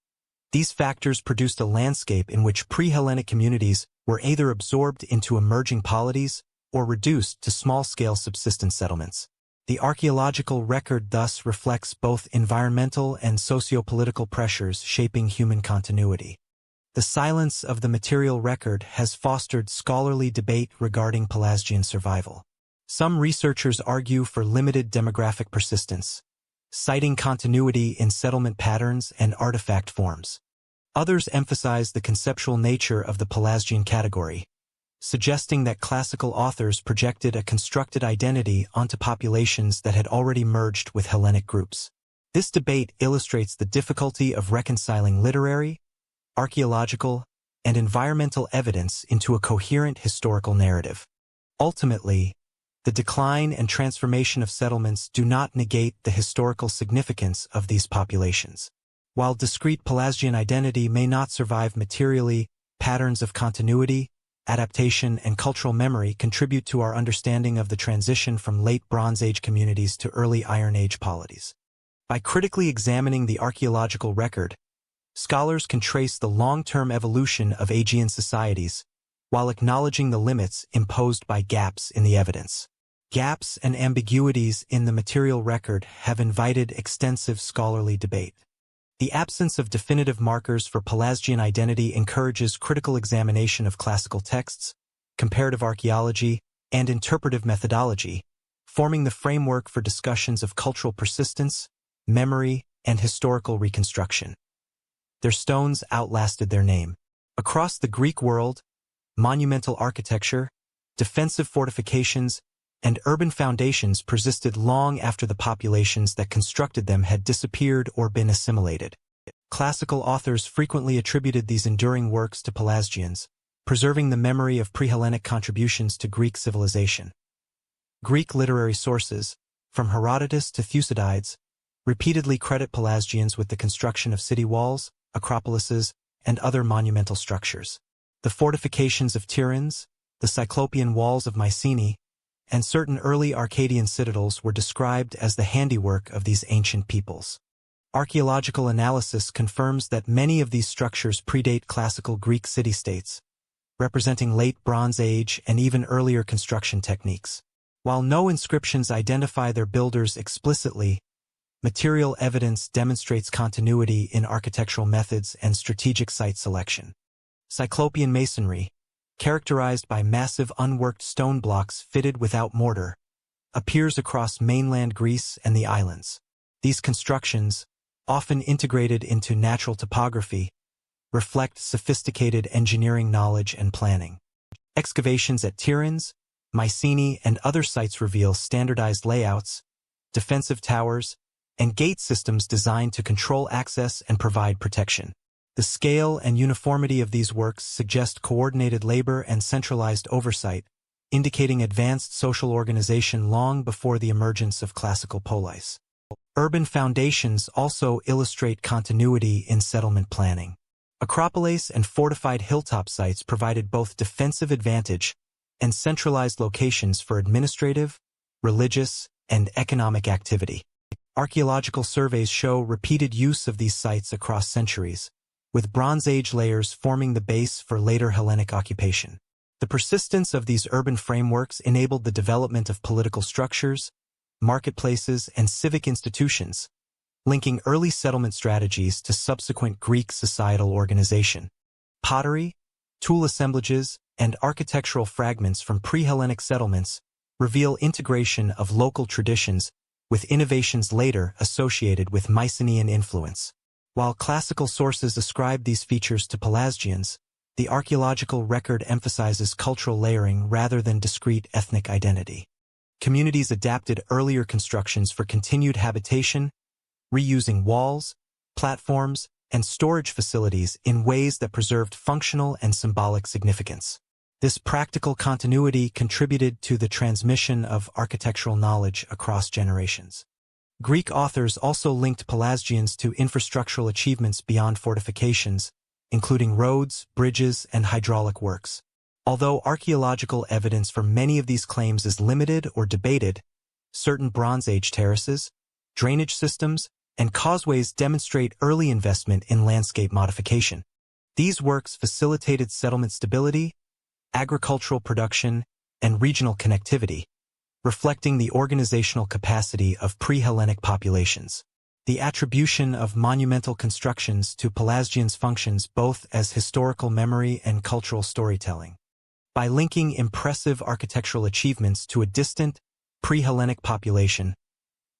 Speaker 1: these factors produced a landscape in which pre-Hellenic communities were either absorbed into emerging polities or reduced to small-scale subsistence settlements. The archaeological record thus reflects both environmental and socio-political pressures shaping human continuity. The silence of the material record has fostered scholarly debate regarding Pelasgian survival. Some researchers argue for limited demographic persistence, citing continuity in settlement patterns and artifact forms. Others emphasize the conceptual nature of the Pelasgian category, suggesting that classical authors projected a constructed identity onto populations that had already merged with Hellenic groups. This debate illustrates the difficulty of reconciling literary, archaeological, and environmental evidence into a coherent historical narrative. Ultimately, the decline and transformation of settlements do not negate the historical significance of these populations. While discrete Pelasgian identity may not survive materially, patterns of continuity, adaptation, and cultural memory contribute to our understanding of the transition from late Bronze Age communities to early Iron Age polities. By critically examining the archaeological record, scholars can trace the long-term evolution of Aegean societies, while acknowledging the limits imposed by gaps in the evidence. Gaps and ambiguities in the material record have invited extensive scholarly debate. The absence of definitive markers for Pelasgian identity encourages critical examination of classical texts, comparative archaeology, and interpretive methodology, forming the framework for discussions of cultural persistence, memory, and historical reconstruction. Their stones outlasted their name. Across the Greek world, monumental architecture, defensive fortifications, and urban foundations persisted long after the populations that constructed them had disappeared or been assimilated. Classical authors frequently attributed these enduring works to Pelasgians, preserving the memory of pre-Hellenic contributions to Greek civilization. Greek literary sources, from Herodotus to Thucydides, repeatedly credit Pelasgians with the construction of city walls, acropolises, and other monumental structures. The fortifications of Tiryns, the Cyclopean walls of Mycenae, and certain early Arcadian citadels were described as the handiwork of these ancient peoples. Archaeological analysis confirms that many of these structures predate classical Greek city-states, representing late Bronze Age and even earlier construction techniques. While no inscriptions identify their builders explicitly, material evidence demonstrates continuity in architectural methods and strategic site selection. Cyclopean masonry, characterized by massive unworked stone blocks fitted without mortar, appears across mainland Greece and the islands. These constructions, often integrated into natural topography, reflect sophisticated engineering knowledge and planning. Excavations at Tiryns, Mycenae, and other sites reveal standardized layouts, defensive towers, and gate systems designed to control access and provide protection. The scale and uniformity of these works suggest coordinated labor and centralized oversight, indicating advanced social organization long before the emergence of classical polis. Urban foundations also illustrate continuity in settlement planning. Acropolis and fortified hilltop sites provided both defensive advantage and centralized locations for administrative, religious, and economic activity. Archaeological surveys show repeated use of these sites across centuries, with Bronze Age layers forming the base for later Hellenic occupation. The persistence of these urban frameworks enabled the development of political structures, marketplaces, and civic institutions, linking early settlement strategies to subsequent Greek societal organization. Pottery, tool assemblages, and architectural fragments from pre-Hellenic settlements reveal integration of local traditions with innovations later associated with Mycenaean influence. While classical sources ascribe these features to Pelasgians, the archaeological record emphasizes cultural layering rather than discrete ethnic identity. Communities adapted earlier constructions for continued habitation, reusing walls, platforms, and storage facilities in ways that preserved functional and symbolic significance. This practical continuity contributed to the transmission of architectural knowledge across generations. Greek authors also linked Pelasgians to infrastructural achievements beyond fortifications, including roads, bridges, and hydraulic works. Although archaeological evidence for many of these claims is limited or debated, certain Bronze Age terraces, drainage systems, and causeways demonstrate early investment in landscape modification. These works facilitated settlement stability, agricultural production, and regional connectivity, reflecting the organizational capacity of pre-Hellenic populations. The attribution of monumental constructions to Pelasgians functions both as historical memory and cultural storytelling. By linking impressive architectural achievements to a distant, pre-Hellenic population,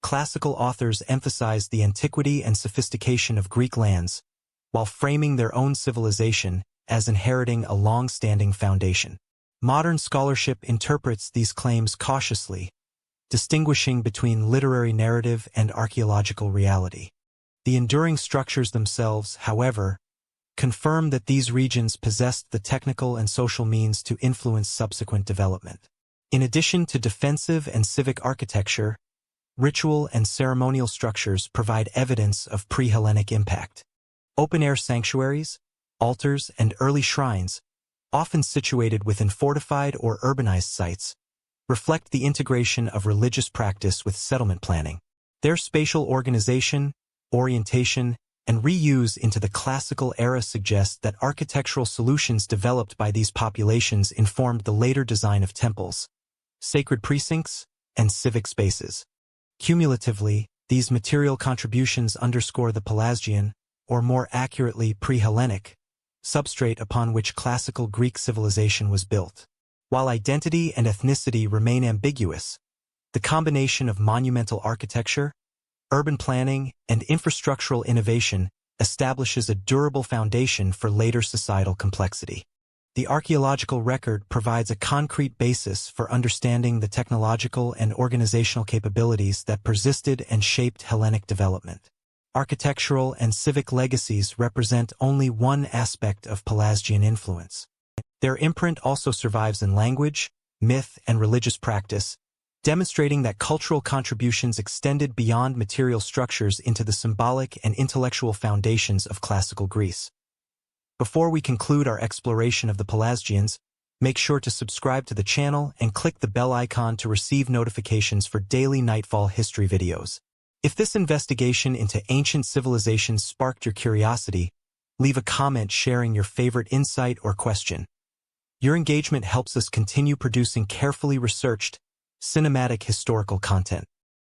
Speaker 1: classical authors emphasized the antiquity and sophistication of Greek lands, while framing their own civilization as inheriting a long-standing foundation. Modern scholarship interprets these claims cautiously, distinguishing between literary narrative and archaeological reality. The enduring structures themselves, however, confirm that these regions possessed the technical and social means to influence subsequent development. In addition to defensive and civic architecture, ritual and ceremonial structures provide evidence of pre-Hellenic impact. Open-air sanctuaries, altars, and early shrines, often situated within fortified or urbanized sites, reflect the integration of religious practice with settlement planning. Their spatial organization, orientation, and reuse into the classical era suggest that architectural solutions developed by these populations informed the later design of temples, sacred precincts, and civic spaces. Cumulatively, these material contributions underscore the Pelasgian, or more accurately pre-Hellenic, substrate upon which classical Greek civilization was built. While identity and ethnicity remain ambiguous, the combination of monumental architecture, urban planning, and infrastructural innovation establishes a durable foundation for later societal complexity. The archaeological record provides a concrete basis for understanding the technological and organizational capabilities that persisted and shaped Hellenic development. Architectural and civic legacies represent only one aspect of Pelasgian influence. Their imprint also survives in language, myth, and religious practice, demonstrating that cultural contributions extended beyond material structures into the symbolic and intellectual foundations of classical Greece. Before we conclude our exploration of the Pelasgians, make sure to subscribe to the channel and click the bell icon to receive notifications for daily Nightfall history videos. If this investigation into ancient civilizations sparked your curiosity, leave a comment sharing your favorite insight or question. Your engagement helps us continue producing carefully researched, cinematic historical content.